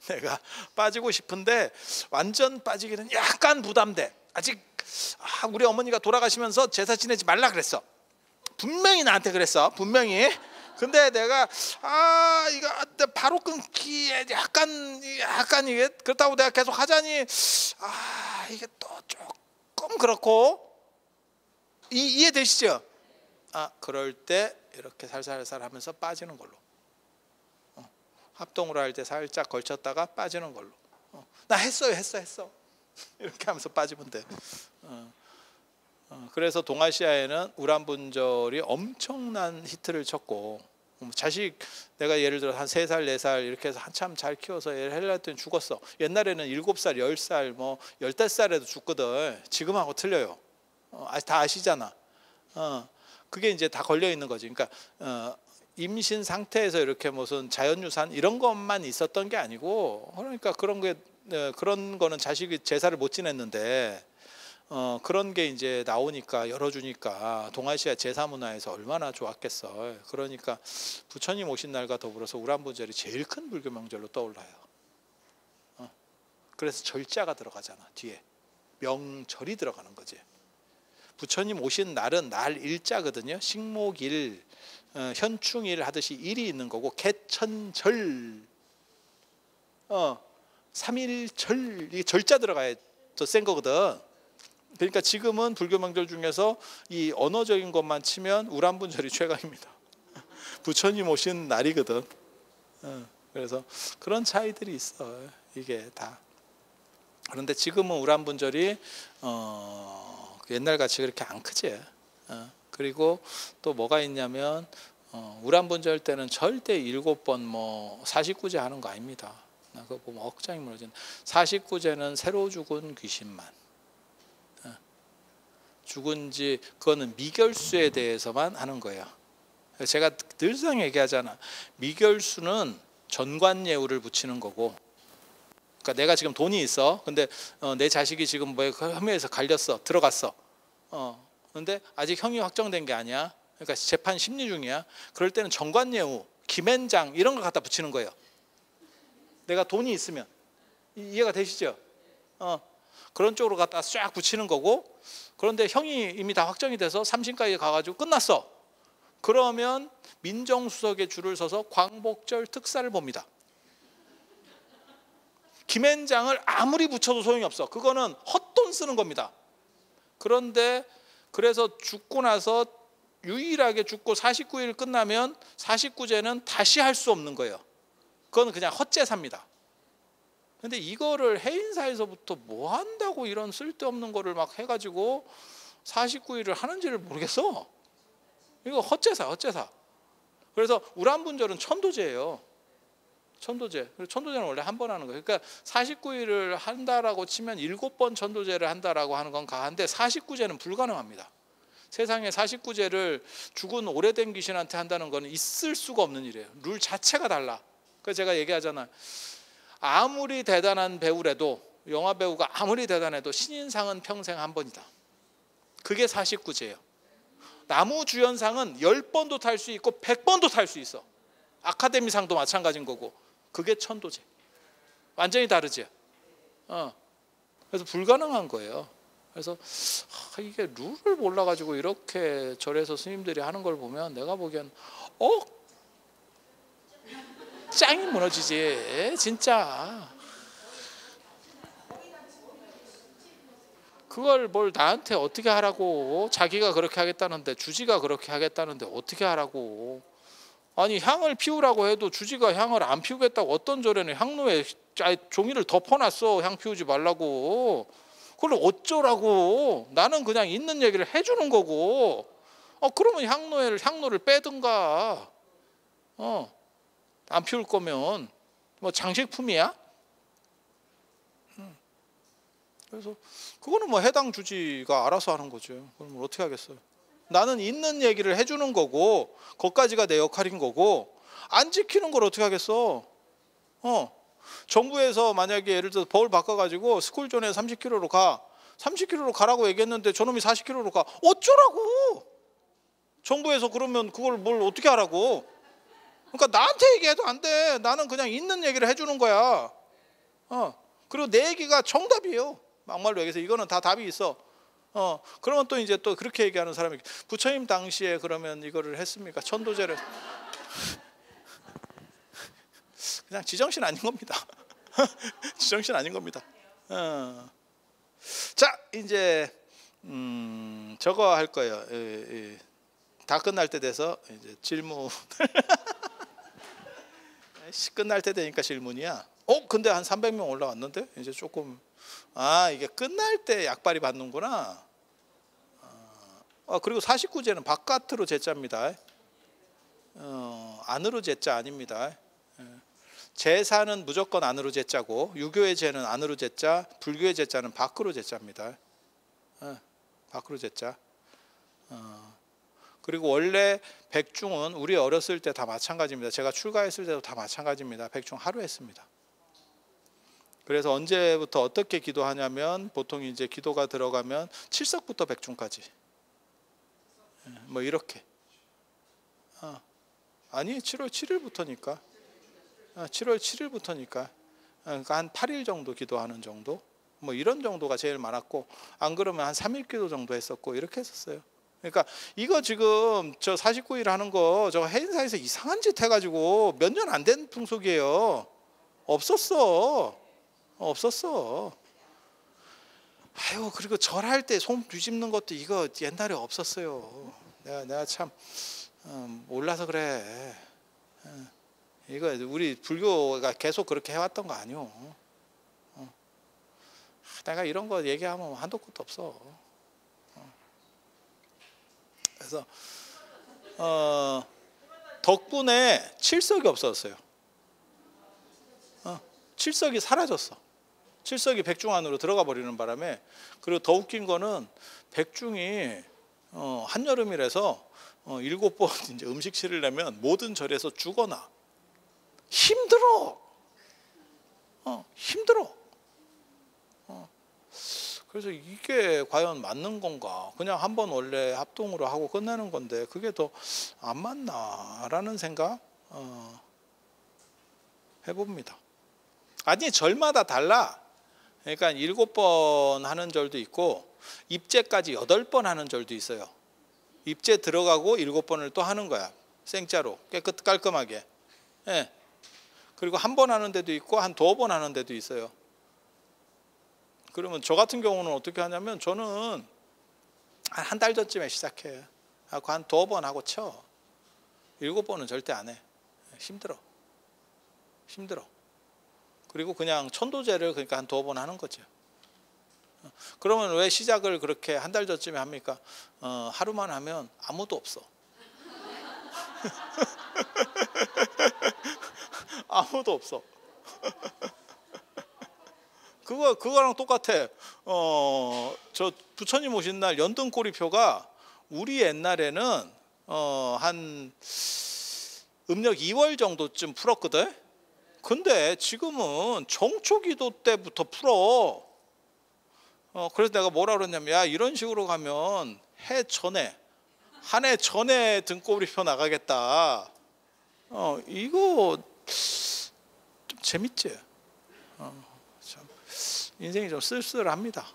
내가 빠지고 싶은데 완전 빠지기는 약간 부담돼. 아직 우리 어머니가 돌아가시면서 제사 지내지 말라 그랬어. 분명히 나한테 그랬어. 분명히. 근데 내가 이거 바로 끊기에 약간 이게 그렇다고 내가 계속 하자니 이게 또 조금 그렇고 이해되시죠? 그럴 때 이렇게 살살살 하면서 빠지는 걸로. 합동으로 할 때 살짝 걸쳤다가 빠지는 걸로. 나 했어 이렇게 하면서 빠지면 돼. 그래서 동아시아에는 우란분절이 엄청난 히트를 쳤고, 자식 내가 예를 들어 한 3살 4살 이렇게 해서 한참 잘 키워서 얘를 하려 했더니 죽었어. 옛날에는 7살 10살 뭐 15살에도 죽거든. 지금하고 틀려요. 다 아시잖아. 그게 이제 다 걸려 있는 거지. 그러니까 임신 상태에서 이렇게 무슨 자연유산 이런 것만 있었던 게 아니고, 그러니까 그런 거는 자식이 제사를 못 지냈는데 그런 게 이제 나오니까 열어주니까 동아시아 제사 문화에서 얼마나 좋았겠어. 그러니까 부처님 오신 날과 더불어서 우란분절이 제일 큰 불교 명절로 떠올라요. 그래서 절자가 들어가잖아. 뒤에 명절이 들어가는 거지. 부처님 오신 날은 날 일자거든요. 식목일, 현충일 하듯이 일이 있는 거고, 개천절, 3일절, 이게 절자 들어가야 더 센 거거든. 그러니까 지금은 불교 명절 중에서 이 언어적인 것만 치면 우란분절이 최강입니다. 부처님 오신 날이거든. 그래서 그런 차이들이 있어. 이게 다. 그런데 지금은 우란분절이 옛날같이 그렇게 안 크지. 그리고 또 뭐가 있냐면 우란분절 때는 절대 7번 뭐 사식구제 하는 거 아닙니다. 그거 보면 억장이 무너지는. 사식구제는 새로 죽은 귀신만, 죽은지 그거는 미결수에 대해서만 하는 거예요. 제가 늘상 얘기하잖아. 미결수는 전관예우를 붙이는 거고, 그러니까 내가 지금 돈이 있어. 근데 내 자식이 지금 뭐 혐의에서 갈렸어, 들어갔어. 근데 아직 형이 확정된 게 아니야. 그러니까 재판 심리 중이야. 그럴 때는 전관예우, 김앤장 이런 거 갖다 붙이는 거예요. 내가 돈이 있으면. 이해가 되시죠? 그런 쪽으로 갖다 쫙 붙이는 거고, 그런데 형이 이미 다 확정이 돼서 3심까지 가가지고 끝났어. 그러면 민정수석에 줄을 서서 광복절 특사를 봅니다. 김앤장을 아무리 붙여도 소용이 없어. 그거는 헛돈 쓰는 겁니다. 그런데 그래서 죽고 나서 유일하게 죽고 49일 끝나면 49제는 다시 할 수 없는 거예요. 그거는 그냥 헛제사입니다. 근데 이거를 해인사에서부터 뭐 한다고 이런 쓸데없는 거를 막 해가지고 49일을 하는지를 모르겠어. 이거 헛제사. 그래서 우란분절은 천도제예요. 천도제. 천도제는 원래 한 번 하는 거예요. 그러니까 49일을 한다라고 치면 7번 천도제를 한다라고 하는 건 가한데 49제는 불가능합니다. 세상에 49제를 죽은 오래된 귀신한테 한다는 거는 있을 수가 없는 일이에요. 룰 자체가 달라. 그래서 제가 얘기하잖아요. 아무리 대단한 배우라도, 영화 배우가 아무리 대단해도 신인상은 평생 한 번이다. 그게 49제예요. 나무 주연상은 10번도 탈 수 있고 100번도 탈 수 있어. 아카데미상도 마찬가지인 거고. 그게 천도제. 완전히 다르지. 그래서 불가능한 거예요. 그래서 이게 룰을 몰라가지고 이렇게 절에서 스님들이 하는 걸 보면 내가 보기엔 짱이 무너지지 진짜. 그걸 뭘 나한테 어떻게 하라고. 자기가 그렇게 하겠다는데 주지가 그렇게 하겠다는데 어떻게 하라고. 아니 향을 피우라고 해도 주지가 향을 안 피우겠다고. 어떤 절에는 향로에 종이를 덮어놨어. 향 피우지 말라고. 그걸 어쩌라고. 나는 그냥 있는 얘기를 해주는 거고. 그러면 향로를 빼든가. 안 피울 거면 뭐 장식품이야? 그래서 그거는 뭐 해당 주지가 알아서 하는 거죠. 그럼 어떻게 하겠어요? 나는 있는 얘기를 해주는 거고, 거기까지가 내 역할인 거고, 안 지키는 걸 어떻게 하겠어? 정부에서 만약에 예를 들어서 법을 바꿔가지고 스쿨존에 30km로 가, 30km로 가라고 얘기했는데 저놈이 40km로 가. 어쩌라고? 정부에서 그러면 그걸 뭘 어떻게 하라고? 그러니까 나한테 얘기해도 안 돼. 나는 그냥 있는 얘기를 해주는 거야. 그리고 내 얘기가 정답이에요. 막말로 얘기해서 이거는 다 답이 있어. 그러면 또 이제 또 그렇게 얘기하는 사람이, 부처님 당시에 그러면 이거를 했습니까? 천도제를. 그냥 지정신 아닌 겁니다. 지정신 아닌 겁니다. 자, 이제 저거 할 거예요. 다 끝날 때 돼서 이제 질문. 끝날 때 되니까 질문이야. 근데 한 300명 올라왔는데 이제 조금. 이게 끝날 때 약발이 받는구나. 그리고 49제는 바깥으로 제자입니다. 안으로 제자 아닙니다. 제사는 무조건 안으로 제자고, 유교의 제는 안으로 제자, 불교의 제자는 밖으로 제자입니다. 밖으로 제자. 그리고 원래 백중은 우리 어렸을 때 다 마찬가지입니다. 제가 출가했을 때도 다 마찬가지입니다. 백중 하루 했습니다. 그래서 언제부터 어떻게 기도하냐면, 보통 이제 기도가 들어가면 칠석부터 백중까지. 뭐 이렇게. 아니 7월 7일부터니까. 7월 7일부터니까. 그러니까 한 8일 정도 기도하는 정도. 뭐 이런 정도가 제일 많았고, 안 그러면 한 3일 기도 정도 했었고, 이렇게 했었어요. 그러니까 이거 지금 저 49일 하는 거 저 해인사에서 이상한 짓 해가지고 몇 년 안 된 풍속이에요. 없었어. 그리고 절할 때 손 뒤집는 것도 이거 옛날에 없었어요. 내가 참 몰라서 그래. 이거 우리 불교가 계속 그렇게 해왔던 거 아니오. 내가 이런 거 얘기하면 한도 끝도 없어. 그래서 덕분에 칠석이 없어졌어요. 칠석이 사라졌어. 칠석이 백중 안으로 들어가 버리는 바람에. 그리고 더 웃긴 거는 백중이 한여름이라서 7번 이제 음식 치르려면 모든 절에서 죽어나. 힘들어. 힘들어. 그래서 이게 과연 맞는 건가? 그냥 한번 원래 합동으로 하고 끝내는 건데 그게 더 안 맞나라는 생각 해봅니다. 아니 절마다 달라. 그러니까 7번 하는 절도 있고 입제까지 8번 하는 절도 있어요. 입제 들어가고 7번을 또 하는 거야. 생자로 깔끔하게. 그리고 한 번 하는 데도 있고 한 2번 하는 데도 있어요. 그러면 저 같은 경우는 어떻게 하냐면, 저는 한 달 전쯤에 시작해. 하고 한 2번 하고 쳐. 7번은 절대 안 해. 힘들어. 그리고 그냥 천도제를 그러니까 한 2번 하는 거죠. 그러면 왜 시작을 그렇게 한 달 전쯤에 합니까? 하루만 하면 아무도 없어. 아무도 없어. 그거랑 똑같아. 저 부처님 오신 날 연등꼬리표가 우리 옛날에는 한 음력 2월 정도쯤 풀었거든. 근데 지금은 정초기도 때부터 풀어. 그래서 내가 뭐라 그랬냐면, 야, 이런 식으로 가면 한 해 전에 등골이 펴 나가겠다. 이거 좀 재밌지? 참 인생이 좀 쓸쓸합니다.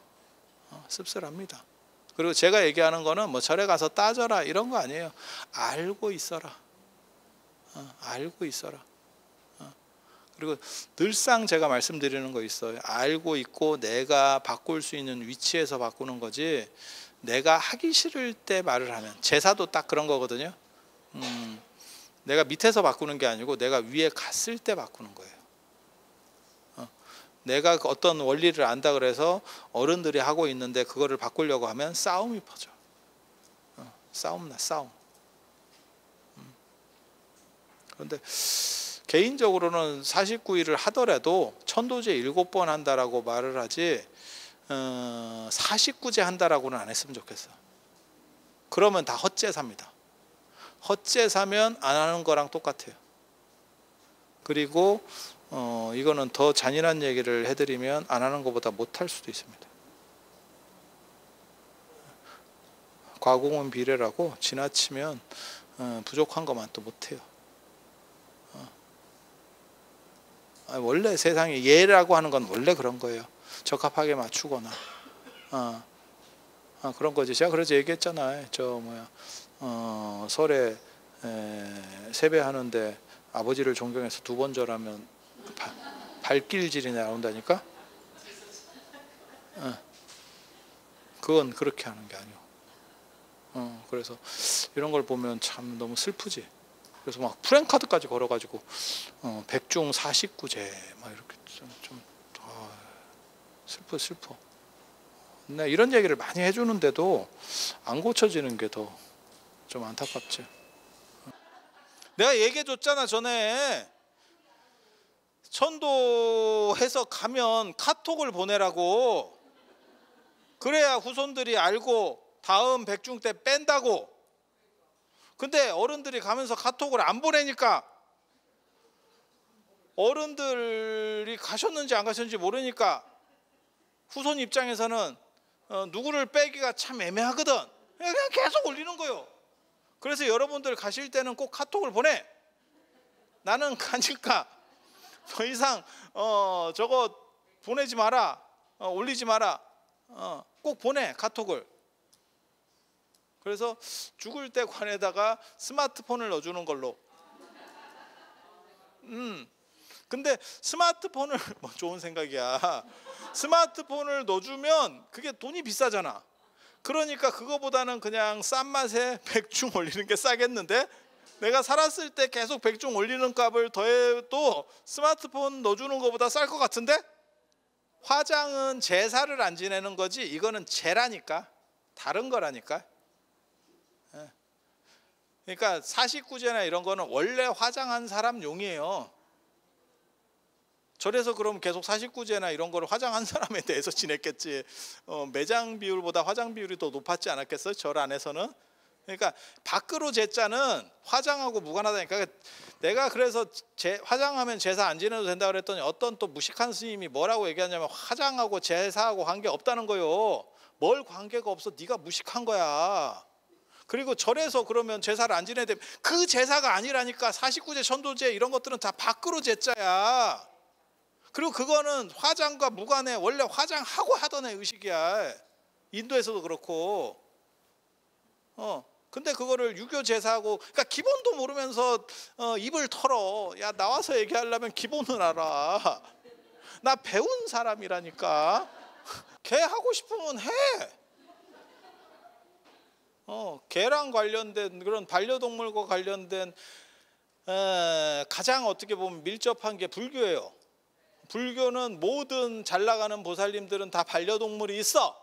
씁쓸합니다. 그리고 제가 얘기하는 거는 뭐 절에 가서 따져라 이런 거 아니에요. 알고 있어라. 알고 있어라. 그리고 늘상 제가 말씀드리는 거 있어요. 알고 있고 내가 바꿀 수 있는 위치에서 바꾸는 거지, 내가 하기 싫을 때 말을 하면, 제사도 딱 그런 거거든요. 내가 밑에서 바꾸는 게 아니고 내가 위에 갔을 때 바꾸는 거예요. 내가 어떤 원리를 안다 그래서 어른들이 하고 있는데 그거를 바꾸려고 하면 싸움이 퍼져. 싸움. 그런데 개인적으로는 49일을 하더라도 천도제 7번 한다라고 말을 하지 49제 한다라고는 안 했으면 좋겠어. 그러면 다 헛제사입니다. 헛제사면 안 하는 거랑 똑같아요. 그리고 이거는 더 잔인한 얘기를 해드리면 안 하는 것보다 못할 수도 있습니다. 과공은 비례라고 지나치면 부족한 것만 또 못해요. 원래 세상에 예라고 하는 건 원래 그런 거예요. 적합하게 맞추거나 그런 거지. 제가 그래서 얘기했잖아요. 설에 세배하는데 아버지를 존경해서 2번 절하면 발길질이 나온다니까. 그건 그렇게 하는 게 아니오. 그래서 이런 걸 보면 참 너무 슬프지. 그래서 막 프랭카드까지 걸어가지고 백중 49제 막 이렇게 좀 슬퍼. 근데 이런 얘기를 많이 해주는데도 안 고쳐지는 게 더 좀 안타깝지. 내가 얘기해줬잖아 전에. 천도해서 가면 카톡을 보내라고. 그래야 후손들이 알고 다음 백중 때 뺀다고. 근데 어른들이 가면서 카톡을 안 보내니까, 어른들이 가셨는지 안 가셨는지 모르니까 후손 입장에서는 누구를 빼기가 참 애매하거든. 그냥 계속 올리는 거예요. 그래서 여러분들 가실 때는 꼭 카톡을 보내. 나는 가니까 더 이상 저거 보내지 마라, 올리지 마라. 꼭 보내 카톡을. 그래서 죽을 때 관에다가 스마트폰을 넣어주는 걸로. 근데 스마트폰을 뭐 좋은 생각이야. 스마트폰을 넣어주면 그게 돈이 비싸잖아. 그러니까 그거보다는 그냥 싼 맛에 백중 올리는 게 싸겠는데, 내가 살았을 때 계속 백중 올리는 값을 더해도 스마트폰 넣어주는 것보다 쌀 것 같은데? 화장은 제사를 안 지내는 거지, 이거는 제라니까. 다른 거라니까. 그러니까 49제나 이런 거는 원래 화장한 사람 용이에요. 절에서 그럼 계속 49제나 이런 거를 화장한 사람에 대해서 지냈겠지. 매장 비율보다 화장 비율이 더 높았지 않았겠어요? 절 안에서는. 그러니까 밖으로 제자는 화장하고 무관하다니까. 내가 그래서 화장하면 제사 안 지내도 된다 그랬더니 어떤 또 무식한 스님이 뭐라고 얘기하냐면, 화장하고 제사하고 관계 없다는 거요. 뭘 관계가 없어? 네가 무식한 거야. 그리고 절에서 그러면 제사를 안 지내야 돼. 그 제사가 아니라니까. 49제 천도제 이런 것들은 다 밖으로 제자야. 그리고 그거는 화장과 무관해. 원래 화장하고 하던 애 의식이야. 인도에서도 그렇고. 근데 그거를 유교 제사하고, 그러니까 기본도 모르면서 입을 털어. 야, 나와서 얘기하려면 기본은 알아. 나 배운 사람이라니까. 걔 하고 싶으면 해. 개랑 관련된 그런 반려동물과 관련된 가장 어떻게 보면 밀접한 게 불교예요. 불교는 모든 잘 나가는 보살님들은 다 반려동물이 있어.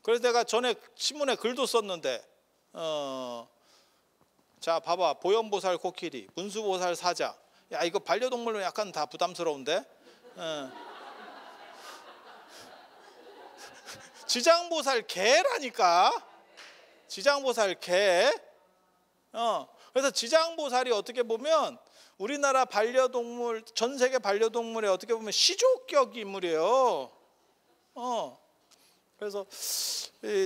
그래서 내가 전에 신문에 글도 썼는데, 자 봐봐, 보현보살 코끼리, 문수보살 사자. 야, 이거 반려동물로 약간 다 부담스러운데. 지장보살 개라니까. 지장보살 개. 그래서 지장보살이 어떻게 보면 우리나라 반려동물, 전 세계 반려동물의 어떻게 보면 시조격 인물이에요. 그래서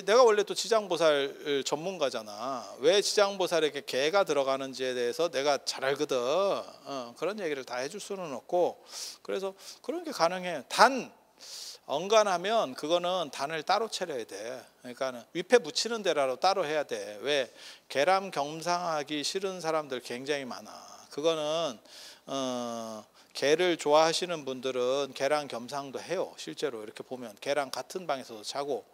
내가 원래 또 지장보살 전문가잖아. 왜 지장보살에게 개가 들어가는지에 대해서 내가 잘 알거든. 그런 얘기를 다 해줄 수는 없고, 그래서 그런 게 가능해. 단 언간하면 그거는 단을 따로 차려야 돼. 그러니까 위패 묻히는 데라도 따로 해야 돼. 왜? 계람 겸상하기 싫은 사람들 굉장히 많아. 그거는 개를 좋아하시는 분들은 개랑 겸상도 해요. 실제로 이렇게 보면 개랑 같은 방에서도 자고.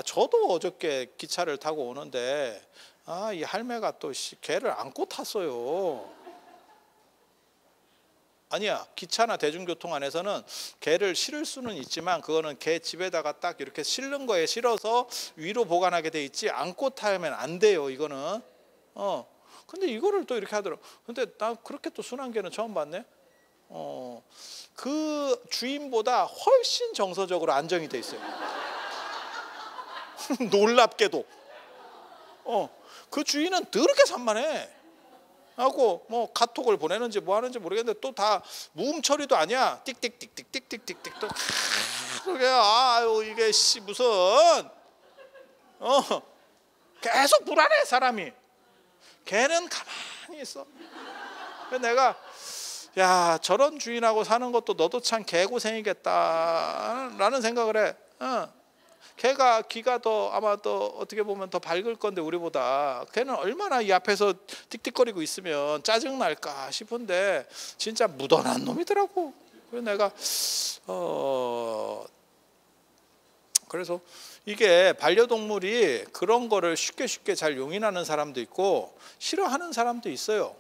저도 어저께 기차를 타고 오는데 이 할매가 또 개를 안고 탔어요. 아니야, 기차나 대중교통 안에서는 개를 실을 수는 있지만 그거는 개 집에다가 딱 이렇게 실는 거에 실어서 위로 보관하게 돼 있지, 안고 타면 안 돼요. 이거는. 근데 이거를 또 이렇게 하더라고. 근데 나 그렇게 또 순한 개는 처음 봤네. 그 주인보다 훨씬 정서적으로 안정이 돼 있어요. 놀랍게도. 그 주인은 더럽게 산만해 하고 뭐 카톡을 보내는지 뭐 하는지 모르겠는데 또 다 무음 처리도 아니야. 띡띡띡띡띡띡띡 또 그게 아유 이게 무슨 계속 불안해 사람이. 걔는 가만히 있어. 그래서 내가 야 저런 주인하고 사는 것도 너도 참 개고생이겠다라는 생각을 해. 걔가 귀가 더 아마 더 어떻게 보면 더 밝을 건데 우리보다 걔는 얼마나 이 앞에서 틱틱거리고 있으면 짜증 날까 싶은데 진짜 무던한 놈이더라고. 그래서 내가 그래서 이게 반려동물이 그런 거를 쉽게 잘 용인하는 사람도 있고 싫어하는 사람도 있어요.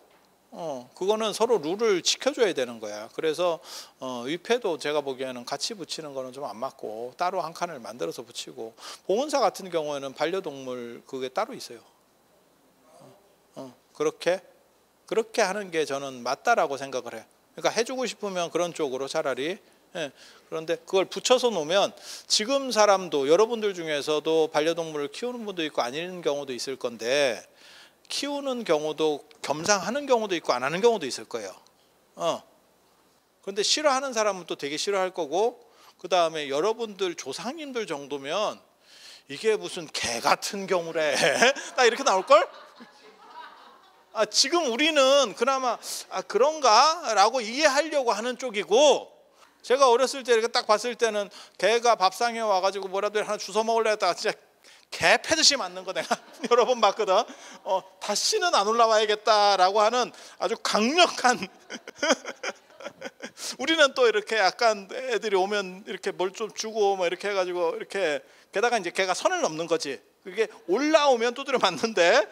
그거는 서로 룰을 지켜줘야 되는 거야. 그래서 위패도 제가 보기에는 같이 붙이는 거는 좀 안 맞고 따로 한 칸을 만들어서 붙이고, 보온사 같은 경우에는 반려동물 그게 따로 있어요. 그렇게 하는 게 저는 맞다라고 생각을 해. 그러니까 해주고 싶으면 그런 쪽으로 차라리. 그런데 그걸 붙여서 놓으면 지금 사람도 여러분들 중에서도 반려동물을 키우는 분도 있고 아닌 경우도 있을 건데, 키우는 경우도 겸상하는 경우도 있고 안 하는 경우도 있을 거예요. 그런데 싫어하는 사람은 또 되게 싫어할 거고, 그 다음에 여러분들 조상님들 정도면 이게 무슨 개 같은 경우래 딱 이렇게 나올걸? 지금 우리는 그나마 그런가? 라고 이해하려고 하는 쪽이고, 제가 어렸을 때 이렇게 딱 봤을 때는 개가 밥상에 와가지고 뭐라도 하나 주워 먹으려 했다가 진짜 개 패듯이 맞는 거 내가 여러 번 봤거든. 다시는 안 올라와야겠다라고 하는 아주 강력한 우리는 또 이렇게 약간 애들이 오면 이렇게 뭘 좀 주고 뭐 이렇게 해가지고 이렇게, 게다가 이제 걔가 선을 넘는 거지. 그게 올라오면 두드려 맞는데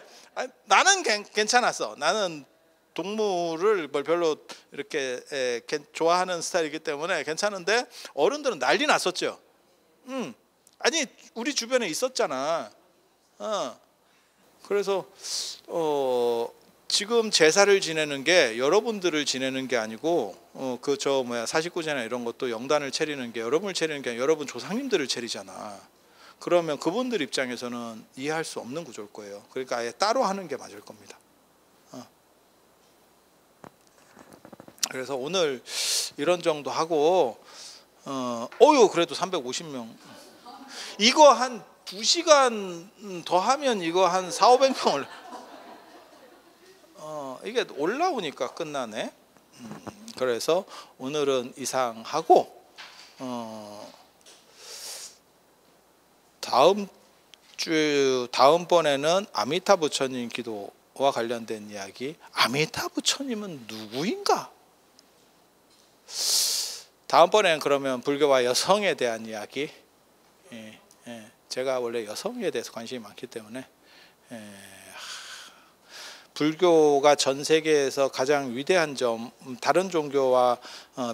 나는 괜찮았어. 나는 동물을 뭘 별로 이렇게 좋아하는 스타일이기 때문에 괜찮은데, 어른들은 난리 났었죠. 아니 우리 주변에 있었잖아. 그래서 지금 제사를 지내는 게 여러분들을 지내는 게 아니고 사식구제나 이런 것도 영단을 차리는 게 여러분을 차리는 게 아니라 여러분 조상님들을 차리잖아. 그러면 그분들 입장에서는 이해할 수 없는 구조일 거예요. 그러니까 아예 따로 하는 게 맞을 겁니다. 그래서 오늘 이런 정도 하고 그래도 350명. 이거 한 2시간 더 하면 이거 한 400~500명을 이게 올라오니까 끝나네. 그래서 오늘은 이상하고 다음번에는 아미타 부처님 기도와 관련된 이야기. 아미타 부처님은 누구인가? 다음번에는 그러면 불교와 여성에 대한 이야기. 제가 원래 여성에 대해서 관심이 많기 때문에 불교가 전 세계에서 가장 위대한 점, 다른 종교와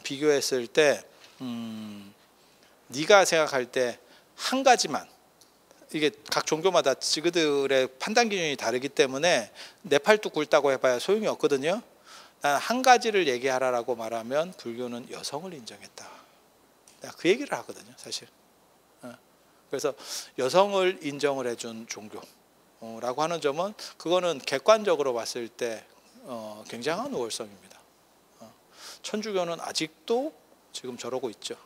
비교했을 때 네가 생각할 때 한 가지만, 이게 각 종교마다 그들의 판단 기준이 다르기 때문에 내 팔뚝 굵다고 해봐야 소용이 없거든요. 난 한 가지를 얘기하라라고 말하면 불교는 여성을 인정했다. 내가 그 얘기를 하거든요, 사실. 그래서 여성을 인정을 해준 종교라고 하는 점은 그거는 객관적으로 봤을 때 굉장한 우월성입니다. 천주교는 아직도 지금 저러고 있죠.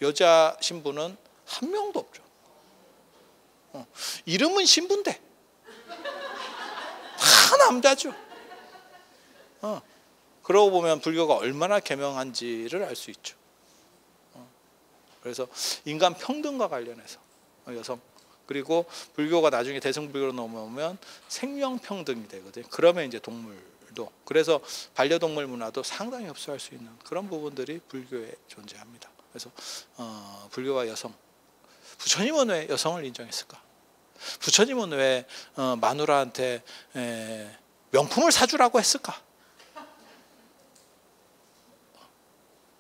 여자 신부는 한 명도 없죠. 이름은 신부인데 다 남자죠. 그러고 보면 불교가 얼마나 개명한지를 알 수 있죠. 그래서 인간 평등과 관련해서 여성, 그리고 불교가 나중에 대승불교로 넘어오면 생명평등이 되거든요. 그러면 이제 동물도, 그래서 반려동물 문화도 상당히 흡수할 수 있는 그런 부분들이 불교에 존재합니다. 그래서 불교와 여성, 부처님은 왜 여성을 인정했을까? 부처님은 왜 마누라한테 명품을 사주라고 했을까?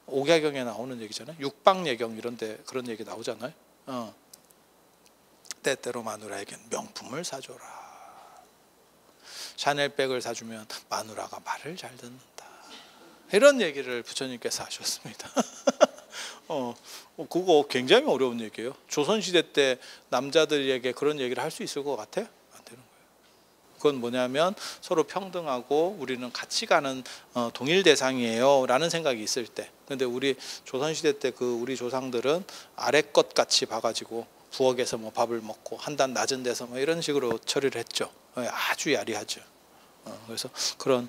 옥야경에 나오는 얘기잖아요. 육방예경 이런 데 그런 얘기 나오잖아요. 때때로 마누라에겐 명품을 사줘라. 샤넬백을 사주면 마누라가 말을 잘 듣는다. 이런 얘기를 부처님께서 하셨습니다. 그거 굉장히 어려운 얘기예요. 조선시대 때 남자들에게 그런 얘기를 할 수 있을 것 같아요? 안 되는 거예요. 그건 뭐냐면 서로 평등하고 우리는 같이 가는 동일 대상이에요 라는 생각이 있을 때. 근데 우리 조선시대 때 그 우리 조상들은 아래 것 같이 봐가지고 부엌에서 뭐 밥을 먹고 한 단 낮은 데서 뭐 이런 식으로 처리를 했죠. 아주 야리하죠. 그래서 그런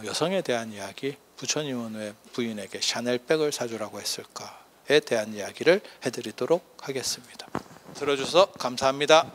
여성에 대한 이야기, 부처님은 왜 부인에게 샤넬백을 사주라고 했을까에 대한 이야기를 해드리도록 하겠습니다. 들어주셔서 감사합니다.